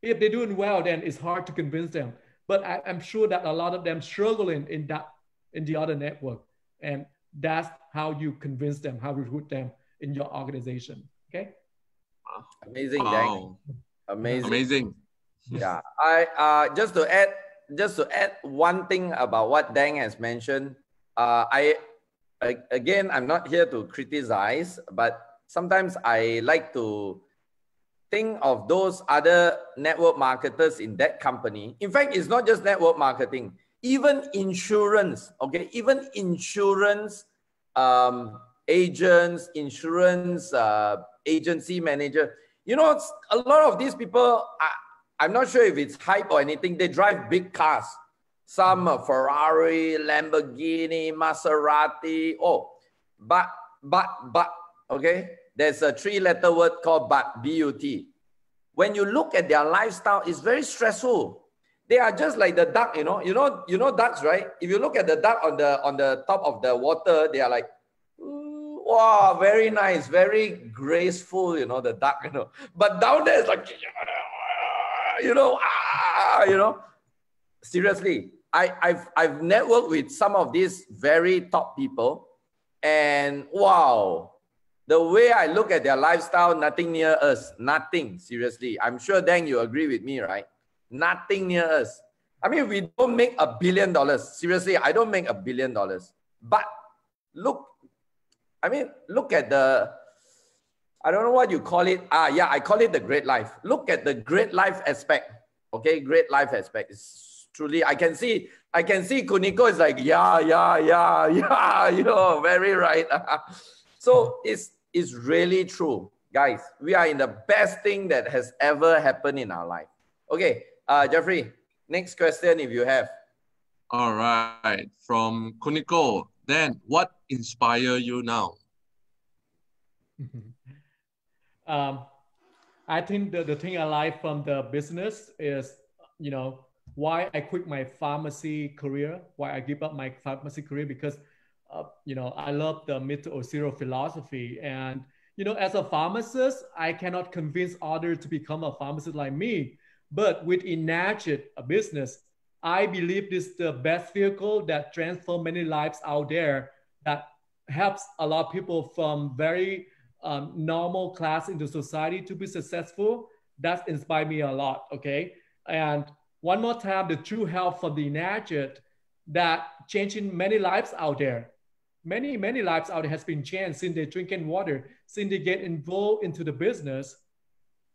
If they're doing well, then it's hard to convince them. But I'm sure that a lot of them struggling in the other network. And that's how you convince them, how you recruit them in your organization. Okay? Amazing, wow. Dang. Amazing. Yeah. I just to add one thing about what Dang has mentioned. Again, I'm not here to criticize, but sometimes I like to think of those other network marketers in that company. In fact, it's not just network marketing, even insurance, okay? Even insurance agents, insurance agency manager. You know, a lot of these people, I'm not sure if it's hype or anything, they drive big cars. Some Ferrari, Lamborghini, Maserati. Oh, but, okay? There's a 3-letter word called but, B-U-T. When you look at their lifestyle, it's very stressful. They are just like the duck, you know ducks, right? If you look at the duck on the top of the water, they are like, wow, very nice, very graceful, you know, the duck, you know. But down there it's like, you know, seriously, I've networked with some of these very top people, and wow, The way I look at their lifestyle, nothing near us. Nothing, seriously. I'm sure, Dang, you agree with me, right? Nothing near us. I mean, we don't make $1 billion. Seriously, I don't make $1 billion. But look, I mean, look at the, I don't know what you call it. Yeah, I call it the great life. Look at the great life aspect. Okay, great life aspect. It's truly, I can see Kuniko is like, yeah, you know, very right. So it's really true, guys. We are in the best thing that has ever happened in our life. Okay, Jeffrey, next question if you have. All right, from Kuniko, then what inspires you now? I think the thing I like from the business is, you know, why I quit my pharmacy career, why I give up my pharmacy career, because, you know, I love the mid or zero philosophy. And, you know, as a pharmacist, I cannot convince others to become a pharmacist like me. But with Enacted, a business, I believe this is the best vehicle that transforms many lives out there, that helps a lot of people from very normal class into society to be successful. That's inspired me a lot, okay? And one more time, the true help from the Enacted that changing many lives out there. Many lives out there has been changed since they drinking water, since they get involved into the business.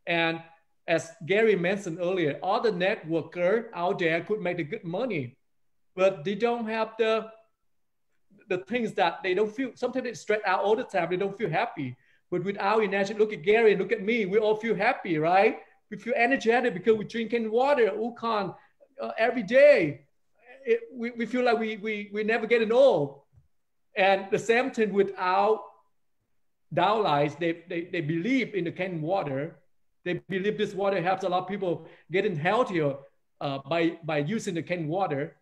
And as Gary mentioned earlier, all the networker out there could make the good money, but they don't have the things that they don't feel. Sometimes they stress out all the time. They don't feel happy. But with our Enacted, look at Gary and look at me. We all feel happy, right? We feel energetic because we're drinking water, Ukan, every day. We feel like we never getting old. And the same thing with our downlines. They believe in the canned water. They believe this water helps a lot of people getting healthier by using the canned water.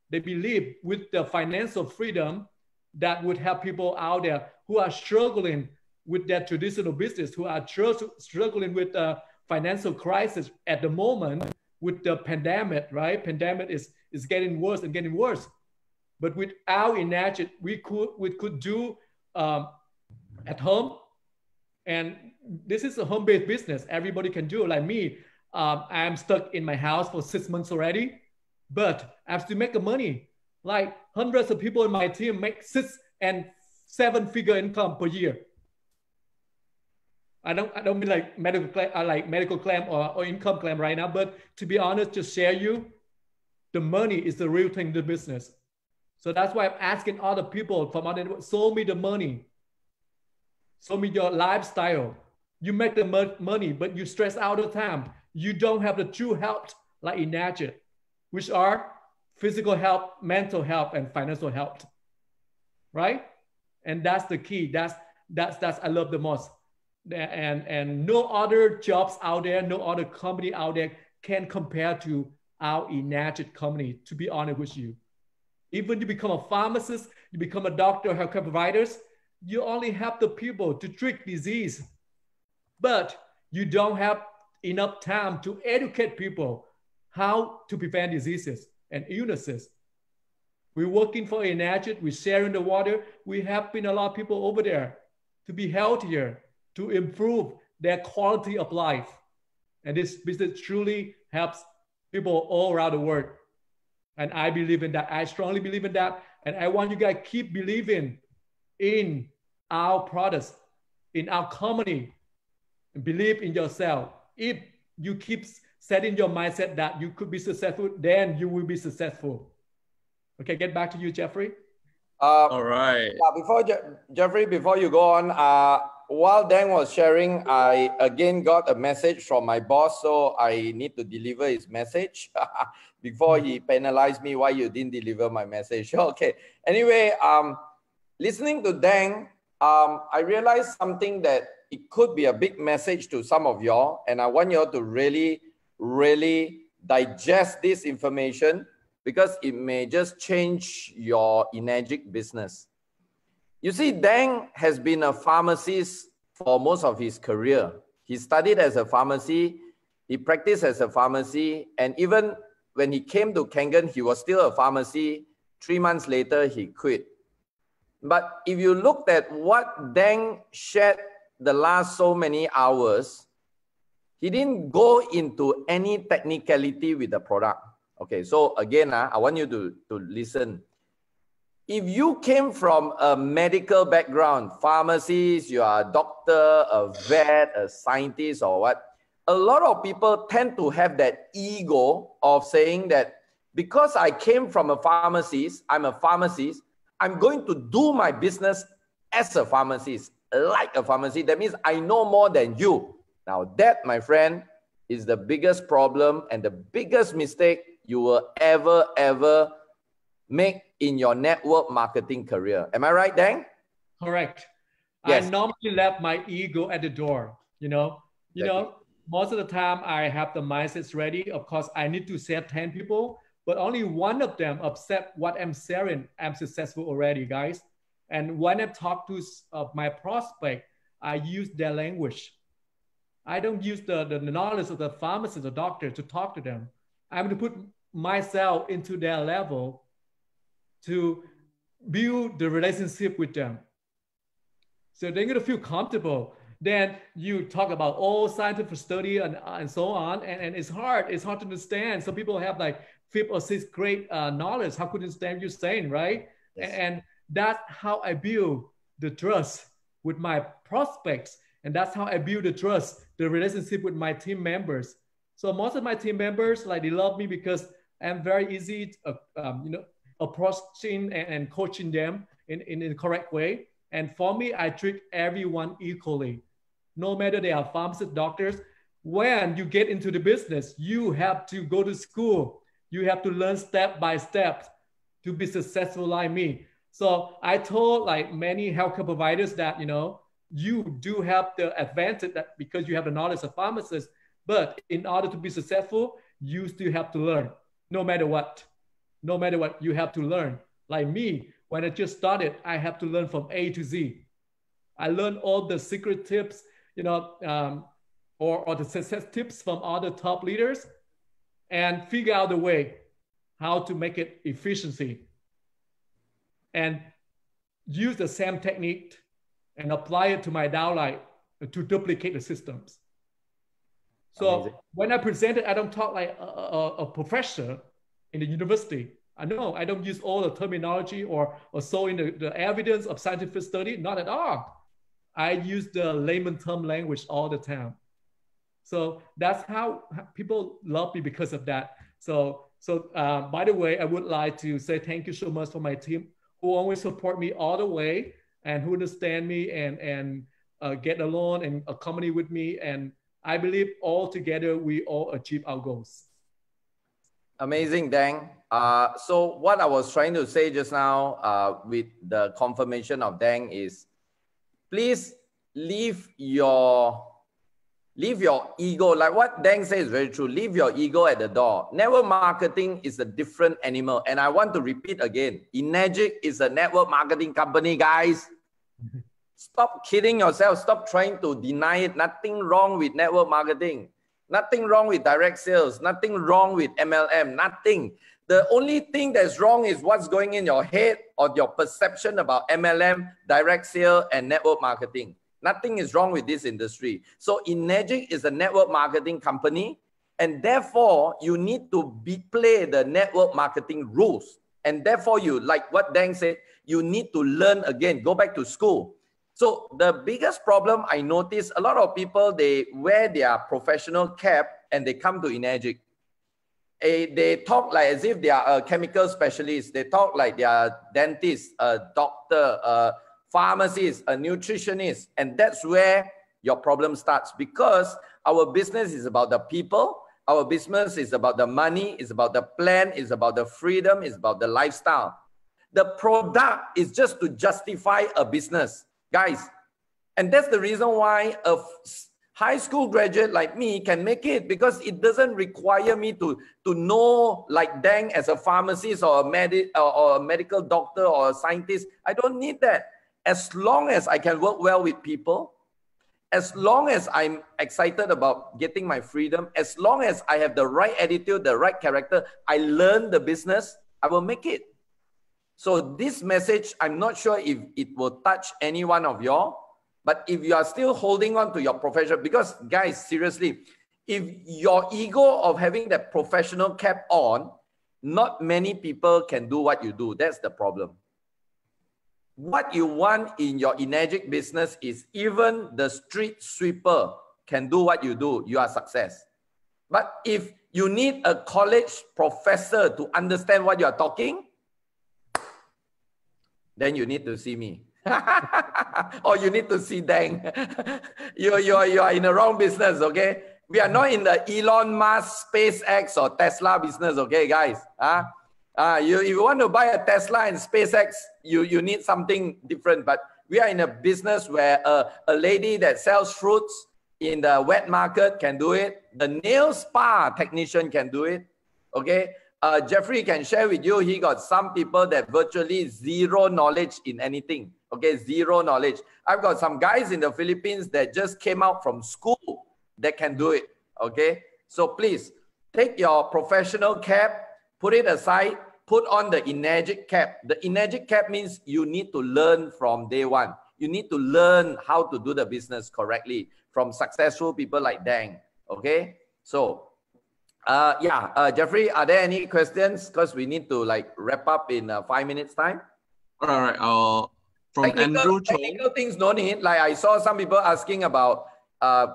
They believe with the financial freedom that would help people out there who are struggling with their traditional business, who are struggling with the financial crisis at the moment with the pandemic, right? Pandemic is getting worse and getting worse. But with our Enacted, we could do at home. And this is a home-based business. Everybody can do it. Like me, I'm stuck in my house for 6 months already, but I have to make the money. Like hundreds of people in my team make 6 and 7 figure income per year. I don't mean like medical claim or income claim right now, but to be honest, just share you, the money is the real thing in the business. So that's why I'm asking other people from other, show me the money. Show me your lifestyle. You make the money, but you stress out the time. You don't have the true health like Enacted, which are physical health, mental health, and financial health, right? And that's the key. That's I love the most. And no other jobs out there, no other company out there can compare to our Enacted company, to be honest with you. Even you become a pharmacist, you become a doctor, healthcare providers, you only help the people to treat disease, but you don't have enough time to educate people how to prevent diseases and illnesses. We're working for Enacted, we're sharing the water, we're helping a lot of people over there to be healthier, to improve their quality of life. And this business truly helps people all around the world. And I believe in that. I strongly believe in that. And I want you guys to keep believing in our products, in our company, and believe in yourself. If you keep setting your mindset that you could be successful, then you will be successful. Okay, get back to you, Jeffrey. All right. Before Jeffrey, before you go on, while Dan was sharing, I again got a message from my boss, so I need to deliver his message before he penalized me why you didn't deliver my message. Okay. Anyway, listening to Dan, I realized something that it could be a big message to some of y'all, and I want y'all to really, really digest this information because it may just change your Enagic business. You see, Dang has been a pharmacist for most of his career. He studied as a pharmacy, he practiced as a pharmacy, and even when he came to Kangen, he was still a pharmacy. 3 months later, he quit. But if you looked at what Dang shared the last so many hours, he didn't go into any technicality with the product. Okay, so again, I want you to listen. If you came from a medical background, pharmacist, you are a doctor, a vet, a scientist, or what, a lot of people tend to have that ego of saying that because I came from a pharmacist, I'm a pharmacist, I'm going to do my business as a pharmacist, like a pharmacist. That means I know more than you. Now that, my friend, is the biggest problem and the biggest mistake you will ever make in your network marketing career. Am I right, Dang? Correct. Yes. I normally left my ego at the door, you know. Most of the time I have the mindsets ready. Of course, I need to sell 10 people, but only one of them accept what I'm selling. I'm successful already, guys. And when I talk to my prospect, I use their language. I don't use the knowledge of the pharmacist or doctor to talk to them. I'm going to put myself into their level to build the relationship with them. So they're going to feel comfortable. Then you talk about all scientific study and so on. And it's hard. It's hard to understand. Some people have like 5th or 6th grade knowledge. How could you understand what you're saying, right? Yes. And that's how I build the trust with my prospects. And that's how I build the trust, the relationship with my team members. So most of my team members, like, they love me because I'm very easy, approaching and coaching them in the correct way. And for me, I treat everyone equally, no matter they are pharmacists, doctors. When you get into the business, you have to go to school. You have to learn step by step to be successful like me. So I told like many healthcare providers that, you do have the advantage that because you have the knowledge of pharmacists, but in order to be successful, you still have to learn. No matter what, you have to learn. Like me, when I just started, I have to learn from A to Z. I learned all the secret tips, or the success tips from other top leaders, and figure out a way how to make it efficiency, and use the same technique and apply it to my downline to duplicate the systems. So amazing. When I presented, I don't talk like a professor in the university. I know I don't use all the terminology or so in the evidence of scientific study, not at all. I use the layman term language all the time. So that's how people love me because of that. So by the way, I would like to say thank you so much for my team who always support me all the way and who understand me and get along and accompany with me. And I believe all together, we all achieve our goals. Amazing, Dang. So what I was trying to say just now with the confirmation of Dang is, please leave your ego. Like what Dang says is very true. Leave your ego at the door. Network marketing is a different animal. And I want to repeat again, Enagic is a network marketing company, guys. Stop kidding yourself. Stop trying to deny it. Nothing wrong with network marketing. Nothing wrong with direct sales. Nothing wrong with MLM. Nothing. The only thing that's wrong is what's going in your head or your perception about MLM, direct sale, and network marketing. Nothing is wrong with this industry. So Enagic is a network marketing company, and therefore you need to play the network marketing rules. And therefore you, like what Dang said, you need to learn again, go back to school. So the biggest problem I notice, a lot of people, they wear their professional cap and they come to Enagic. They talk like as if they are a chemical specialist. They talk like they are dentist, a doctor, a pharmacist, a nutritionist. And that's where your problem starts, because our business is about the people. Our business is about the money, it's about the plan, it's about the freedom, it's about the lifestyle. The product is just to justify a business, guys. And that's the reason why a high school graduate like me can make it, because it doesn't require me to know like Dang as a pharmacist or a medical doctor or a scientist. I don't need that. As long as I can work well with people, as long as I'm excited about getting my freedom, as long as I have the right attitude, the right character, I learn the business, I will make it. So this message, I'm not sure if it will touch any one of y'all, but if you are still holding on to your profession, because guys, seriously, if your ego of having that professional cap on, not many people can do what you do. That's the problem. What you want in your energetic business is even the street sweeper can do what you do. You are success. But if you need a college professor to understand what you are talking, then you need to see me. Or you need to see Dang. You are in the wrong business, okay? We are not in the Elon Musk, SpaceX, or Tesla business, okay, guys? If you want to buy a Tesla and SpaceX, you need something different. But we are in a business where a lady that sells fruits in the wet market can do it. The nail spa technician can do it, okay? Jeffrey can share with you, he got some people that virtually zero knowledge in anything, okay? Zero knowledge. I've got some guys in the Philippines that just came out from school that can do it, okay? So please, take your professional cap, put it aside, put on the energetic cap. The energetic cap means you need to learn from day one. You need to learn how to do the business correctly from successful people like Dang, okay? So, Jeffrey, are there any questions? Because we need to like wrap up in 5 minutes time. All right. From Andrew Cho. Technical things no need. Like I saw some people asking about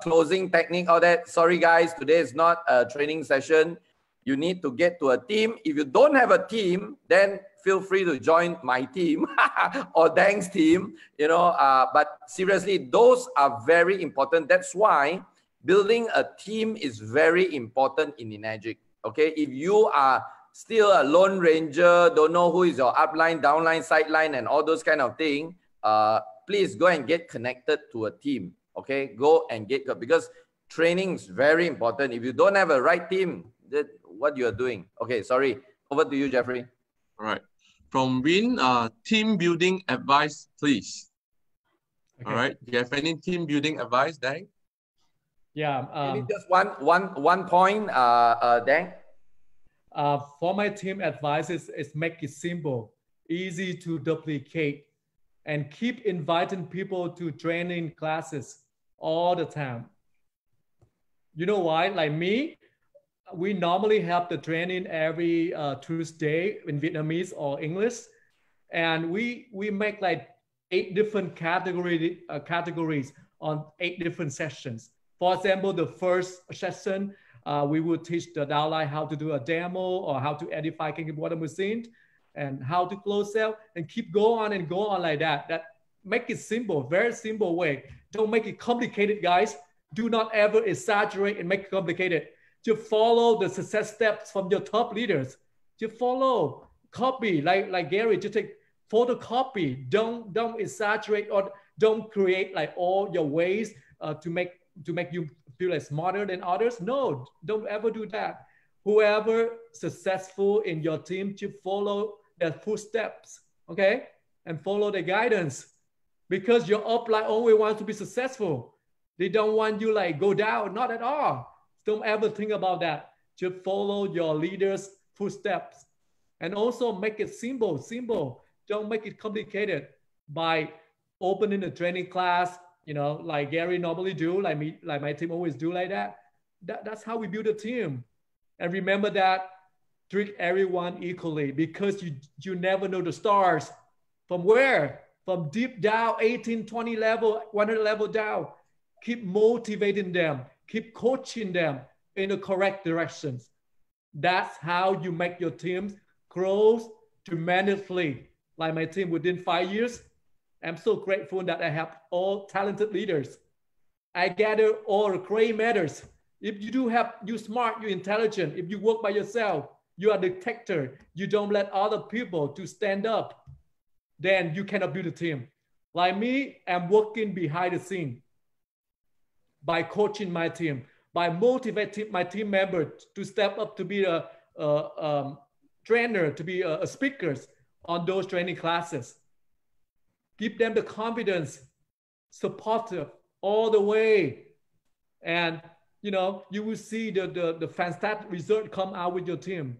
closing technique, all that. Sorry guys, today is not a training session. You need to get to a team. If you don't have a team, then feel free to join my team or Dang's team, you know, but seriously, those are very important. That's why building a team is very important in Energic. Okay, if you are still a lone ranger, don't know who is your upline, downline, sideline, and all those kind of things, please go and get connected to a team. Okay, go and get, because training is very important. If you don't have a right team, what you are doing. Okay, sorry. Over to you, Jeffrey. All right. From Win, team building advice, please. Okay. All right. Do you have any team building advice, Dang? Yeah. Maybe just one point, Dang. For my team advice is make it simple, easy to duplicate, and keep inviting people to training classes all the time. You know why? Like me, we normally have the training every Tuesday in Vietnamese or English, and we make like 8 different categories on 8 different sessions. For example, the first session, we will teach the downline how to do a demo or how to edify kangen water machine and how to close sale, and keep go on like that. That make it simple, very simple way. Don't make it complicated, guys. Do not ever exaggerate and make it complicated. Just follow the success steps from your top leaders. Just follow, copy, like Gary, just take photocopy. Don't exaggerate or don't create like all your ways to make you feel like smarter than others. No, don't ever do that. Whoever successful in your team, just follow their footsteps, okay? And follow the guidance, because your upline only wants to be successful. They don't want you like go down, not at all. Don't ever think about that. Just follow your leader's footsteps, and also make it simple. Don't make it complicated by opening a training class, you know, like Gary normally do, like me, like my team always do like that. That's how we build a team. And remember that, treat everyone equally, because you never know the stars from where, from deep down, 18, 20 level, 100 level down. Keep motivating them. Keep coaching them in the correct directions. That's how you make your teams grow tremendously. Like my team within 5 years, I'm so grateful that I have all talented leaders. I gather all the gray matters. If you do have, you're smart, you're intelligent. If you work by yourself, you are a dictator. You don't let other people to stand up, then you cannot build a team. Like me, I'm working behind the scene by coaching my team, by motivating my team members to step up to be a trainer, to be a speakers on those training classes. Give them the confidence, supportive all the way. And you know, you will see the fantastic result come out with your team.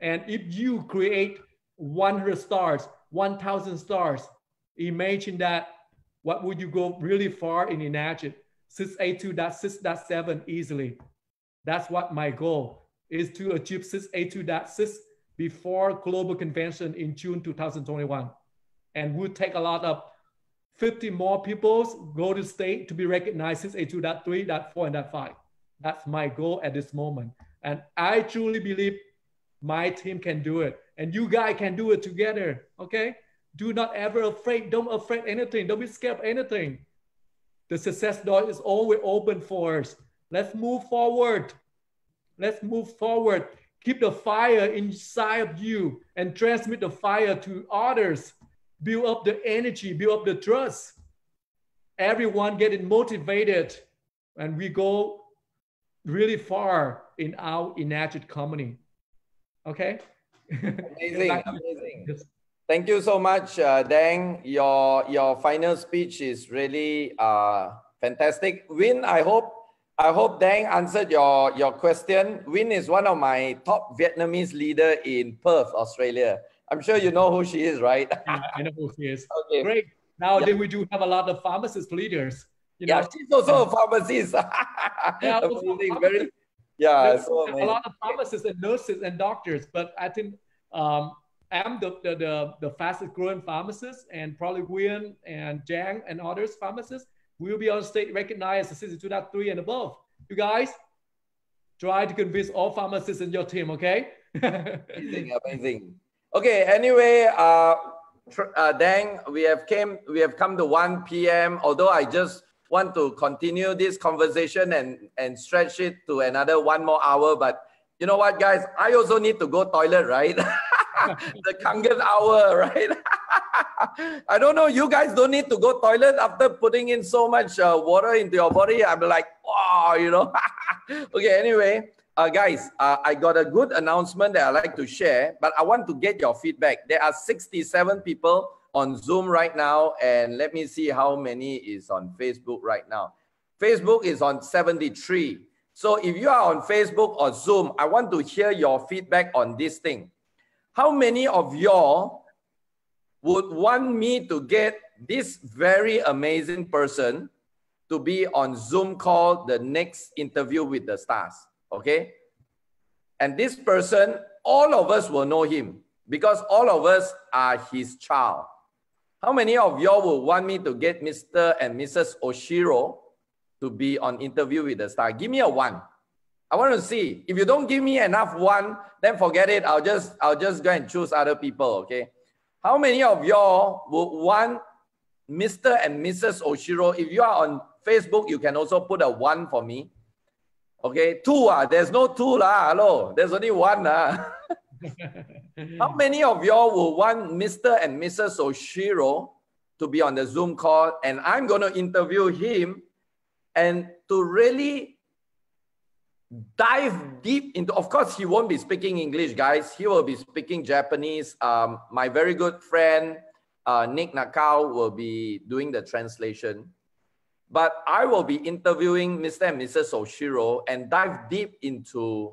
And if you create 100 stars, 1,000 stars. Imagine that. What would you go really far in Enacted? 6A2.6.7 easily. That's what my goal is, to achieve 6A2.6 before global convention in June 2021. And we'll take a lot of 50 more people go to state to be recognized 6A2.3, .4, and .5. That's my goal at this moment. And I truly believe my team can do it. And you guys can do it together, okay? Do not ever afraid. Don't afraid anything. Don't be scared of anything. The success door is always open for us. Let's move forward. Let's move forward. Keep the fire inside of you and transmit the fire to others. Build up the energy, build up the trust. Everyone getting motivated, and we go really far in our Enacted company. Okay? Amazing, amazing. Thank you so much, Dang. Your final speech is really fantastic. Nguyen, I hope Dang answered your question. Nguyen is one of my top Vietnamese leader in Perth, Australia. I'm sure you know who she is, right? Yeah, I know who she is. Okay. Great. Nowadays we do have a lot of pharmacist leaders. You know? Yeah, she's also a pharmacist. Yeah, amazing. Very, yeah, so amazing. A lot of pharmacists and nurses and doctors, but I think I'm the fastest growing pharmacist, and probably Nguyen and Đăng and others pharmacists will be on state recognized as 62.3 and above. You guys try to convince all pharmacists in your team, okay? Amazing, amazing. Okay, anyway, Đăng, we have come to 1 p.m. Although I just want to continue this conversation and stretch it to another 1 more hour, but you know what, guys? I also need to go toilet, right? The kangen hour, right? I don't know. You guys don't need to go toilet after putting in so much water into your body. I'm like, wow, you know. Okay, anyway, guys, I got a good announcement that I like to share, but I want to get your feedback. There are 67 people on Zoom right now, and let me see how many is on Facebook right now. Facebook is on 73. So if you are on Facebook or Zoom, I want to hear your feedback on this thing. How many of y'all would want me to get this very amazing person to be on Zoom call, the next interview with the stars? Okay. And this person, all of us will know him because all of us are his child. How many of y'all will want me to get Mr. and Mrs. Oshiro to be on interview with the star? Give me a 1. I want to see. If you don't give me enough 1, then forget it. I'll just go and choose other people, okay? How many of y'all would want Mr. and Mrs. Oshiro? If you are on Facebook, you can also put a 1 for me. Okay, 2, there's no 2 lah. Hello, there's only 1 lah. How many of y'all will want Mr. and Mrs. Oshiro to be on the Zoom call, and I'm going to interview him and to really dive deep into, of course, he won't be speaking English, guys. He will be speaking Japanese. My very good friend, Nick Nakao, will be doing the translation. But I will be interviewing Mr. and Mrs. Oshiro and dive deep into,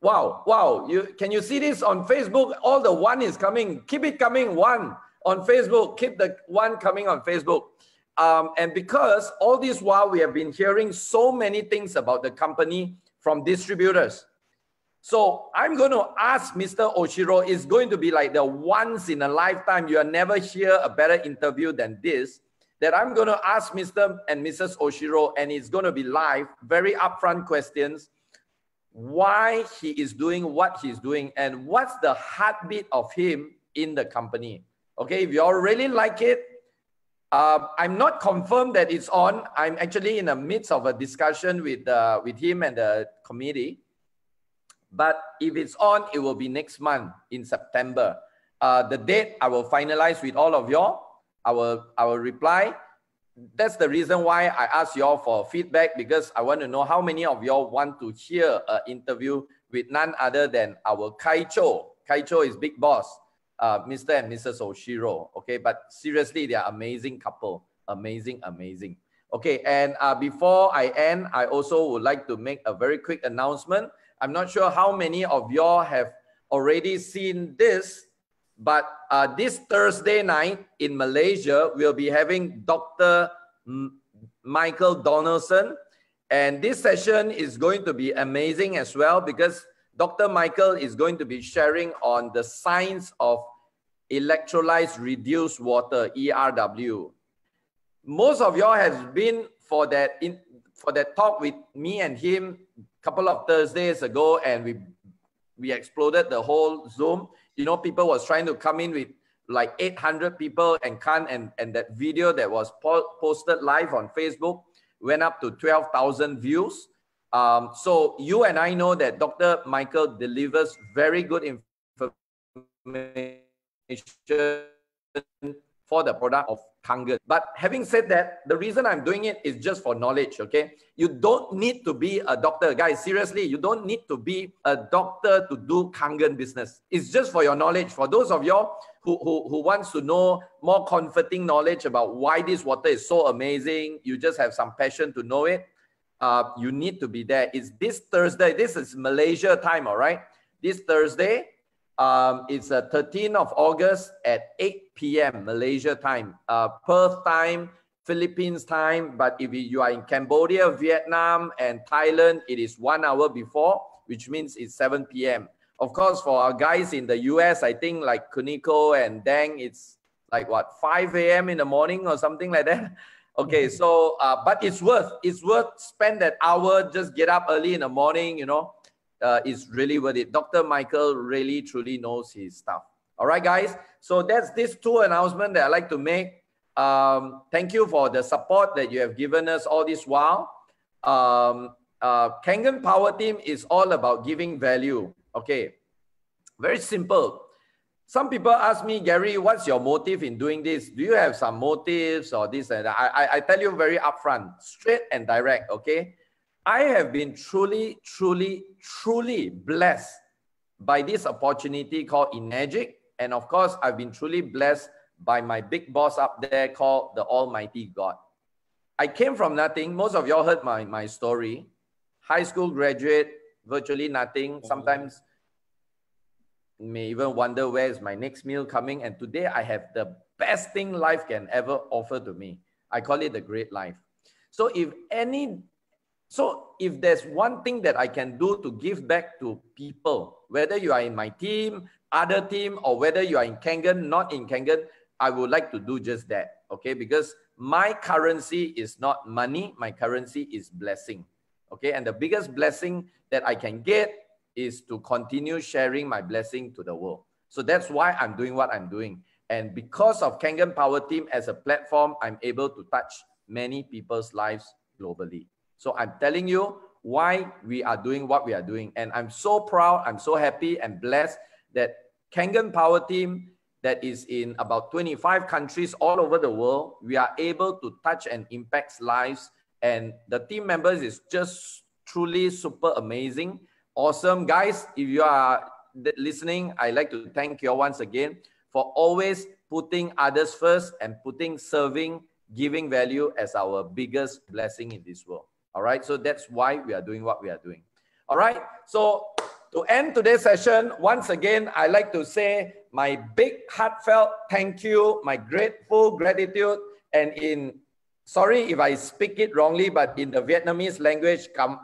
wow, can you see this on Facebook? All the 1 is coming. Keep it coming, 1 on Facebook. Keep the 1 coming on Facebook. And because all this while we have been hearing so many things about the company from distributors. So I'm going to ask Mr. Oshiro, it's going to be like the once in a lifetime. You'll never hear a better interview than this, that I'm going to ask Mr. and Mrs. Oshiro, and it's going to be live, very upfront questions, why he is doing what he's doing and what's the heartbeat of him in the company. Okay, if you all really like it, I'm not confirmed that it's on. I'm actually in the midst of a discussion with him and the committee. But if it's on, it will be next month in September. The date I will finalize with all of y'all. I will reply. That's the reason why I asked y'all for feedback, because I want to know how many of y'all want to hear an interview with none other than our Kaicho. Kaicho is big boss. Mr. and Mrs. Oshiro, okay? But seriously, they are amazing couple. Amazing, amazing. Okay, and before I end, I also would like to make a very quick announcement. I'm not sure how many of y'all have already seen this, But this Thursday night in Malaysia, we'll be having Dr. Michael Donaldson. And this session is going to be amazing as well, because Dr. Michael is going to be sharing on the science of electrolyzed reduced water, ERW. Most of y'all has been for that talk with me and him a couple of Thursdays ago, and we exploded the whole Zoom. You know, people was trying to come in with like 800 people and can't, and that video that was posted live on Facebook went up to 12,000 views. So you and I know that Dr. Michael delivers very good information for the product of kangen. But having said that, the reason I'm doing it is just for knowledge, okay? You don't need to be a doctor. Guys, seriously, you don't need to be a doctor to do kangen business. It's just for your knowledge. For those of y'all who wants to know more comforting knowledge about why this water is so amazing, you just have some passion to know it, you need to be there. It's this Thursday. This is Malaysia time, all right? This Thursday, it's 13th of August at 8 p.m. Malaysia time, Perth time, Philippines time. But if you are in Cambodia, Vietnam, and Thailand, it is 1 hour before, which means it's 7 p.m. Of course, for our guys in the US, I think like Kuniko and Dang, it's like what, 5 a.m. in the morning or something like that. Okay, so, but it's worth spend that hour, just get up early in the morning, you know. It's really worth it. Dr. Michael really, truly knows his stuff. All right, guys. So that's these two announcements that I like to make. Thank you for the support that you have given us all this while. Kangen Power Team is all about giving value. Okay, very simple. Some people ask me, Gary, what's your motive in doing this? Do you have some motives or this and that? I tell you very upfront, straight and direct, okay? I have been truly, truly, truly blessed by this opportunity called Enagic. And of course, I've been truly blessed by my big boss up there called the Almighty God. I came from nothing. Most of y'all heard my story. High school graduate, virtually nothing. Sometimes may even wonder where is my next meal coming. And today I have the best thing life can ever offer to me. I call it the great life. So if there's one thing that I can do to give back to people, whether you are in my team, other team, or whether you are in Kangen, not in Kangen, I would like to do just that, okay? Because my currency is not money, my currency is blessing, okay? And the biggest blessing that I can get is to continue sharing my blessing to the world. So that's why I'm doing what I'm doing. And because of Kangen Power Team as a platform, I'm able to touch many people's lives globally. So I'm telling you why we are doing what we are doing. And I'm so proud, I'm so happy and blessed that Kangen Power Team that is in about 25 countries all over the world, we are able to touch and impact lives. And the team members is just truly super amazing. Awesome. Guys, if you are listening, I'd like to thank you once again for always putting others first and putting serving, giving value as our biggest blessing in this world. All right. So that's why we are doing what we are doing. All right. So to end today's session, once again, I'd like to say my big heartfelt thank you, my grateful gratitude, and sorry if I speak it wrongly, but in the Vietnamese language, cảm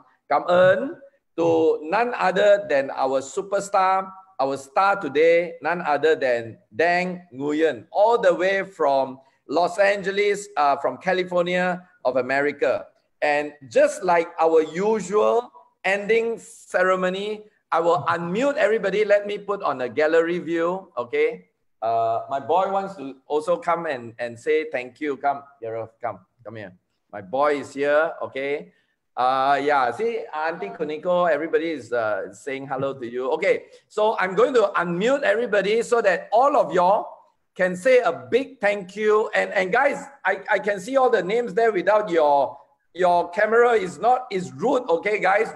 ơn, to none other than our superstar, our star today, none other than Đăng, Nguyen, all the way from Los Angeles, from California of America. And just like our usual ending ceremony, I will unmute everybody. Let me put on a gallery view, okay? My boy wants to also come and say thank you. Come, Yara, come here. My boy is here, okay? Yeah, see, Auntie Kuniko, everybody is saying hello to you. Okay, so I'm going to unmute everybody so that all of y'all can say a big thank you. And guys, I can see all the names there without your camera is rude, okay, guys?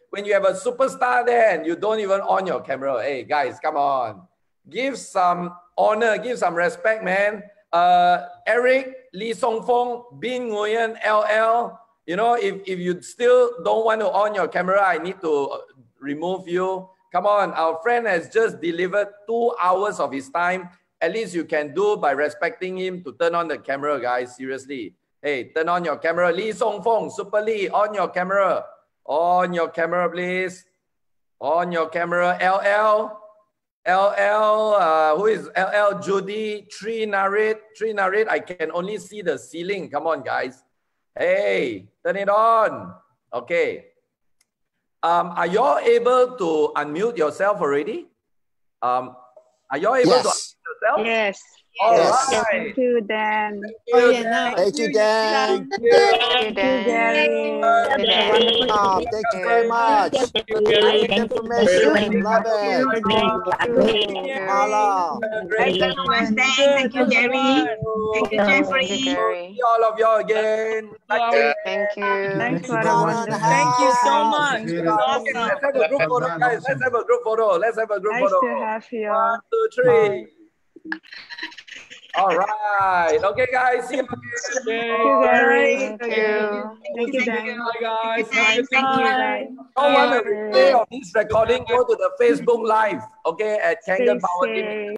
When you have a superstar there and you don't even on your camera, hey, guys, come on. Give some honor, give some respect, man. Eric, Lee Song Fong, Bin Nguyen, LL, you know, if you still don't want to on your camera, I need to remove you. Come on, our friend has just delivered 2 hours of his time. At least you can do by respecting him to turn on the camera, guys. Seriously. Hey, turn on your camera. Lee Song Fong, Super Lee, on your camera. On your camera, please. On your camera. LL, who is LL? Judy, Tree Narrate. I can only see the ceiling. Come on, guys. Hey, turn it on. Okay. Are y'all able to unmute yourself already? Are y'all able to unmute yourself? Yes. All Yes. right. Thank you, Dan. Oh, yeah, no. Thank you, Dan. Thank you, Gary. Wonderful. Oh, thank you very much. Great information. Love it. Hello. Thank you, Gary. Thank you, Jeffrey. See all of y'all again. Thank you. Thanks for the wonderful. Thank you so much. Let's have a group photo, guys. Let's have a group photo. Let's have a group Nice photo. to have you. 1, 2, 3. All right. Okay, guys. See you again. Thank you, Gary. Thank you. Thank you, Dan. Bye, guys. Thank you, guys. Don't want to replay of this recording, go to the Facebook Live, okay, at Kangen Stay Power Team. safe.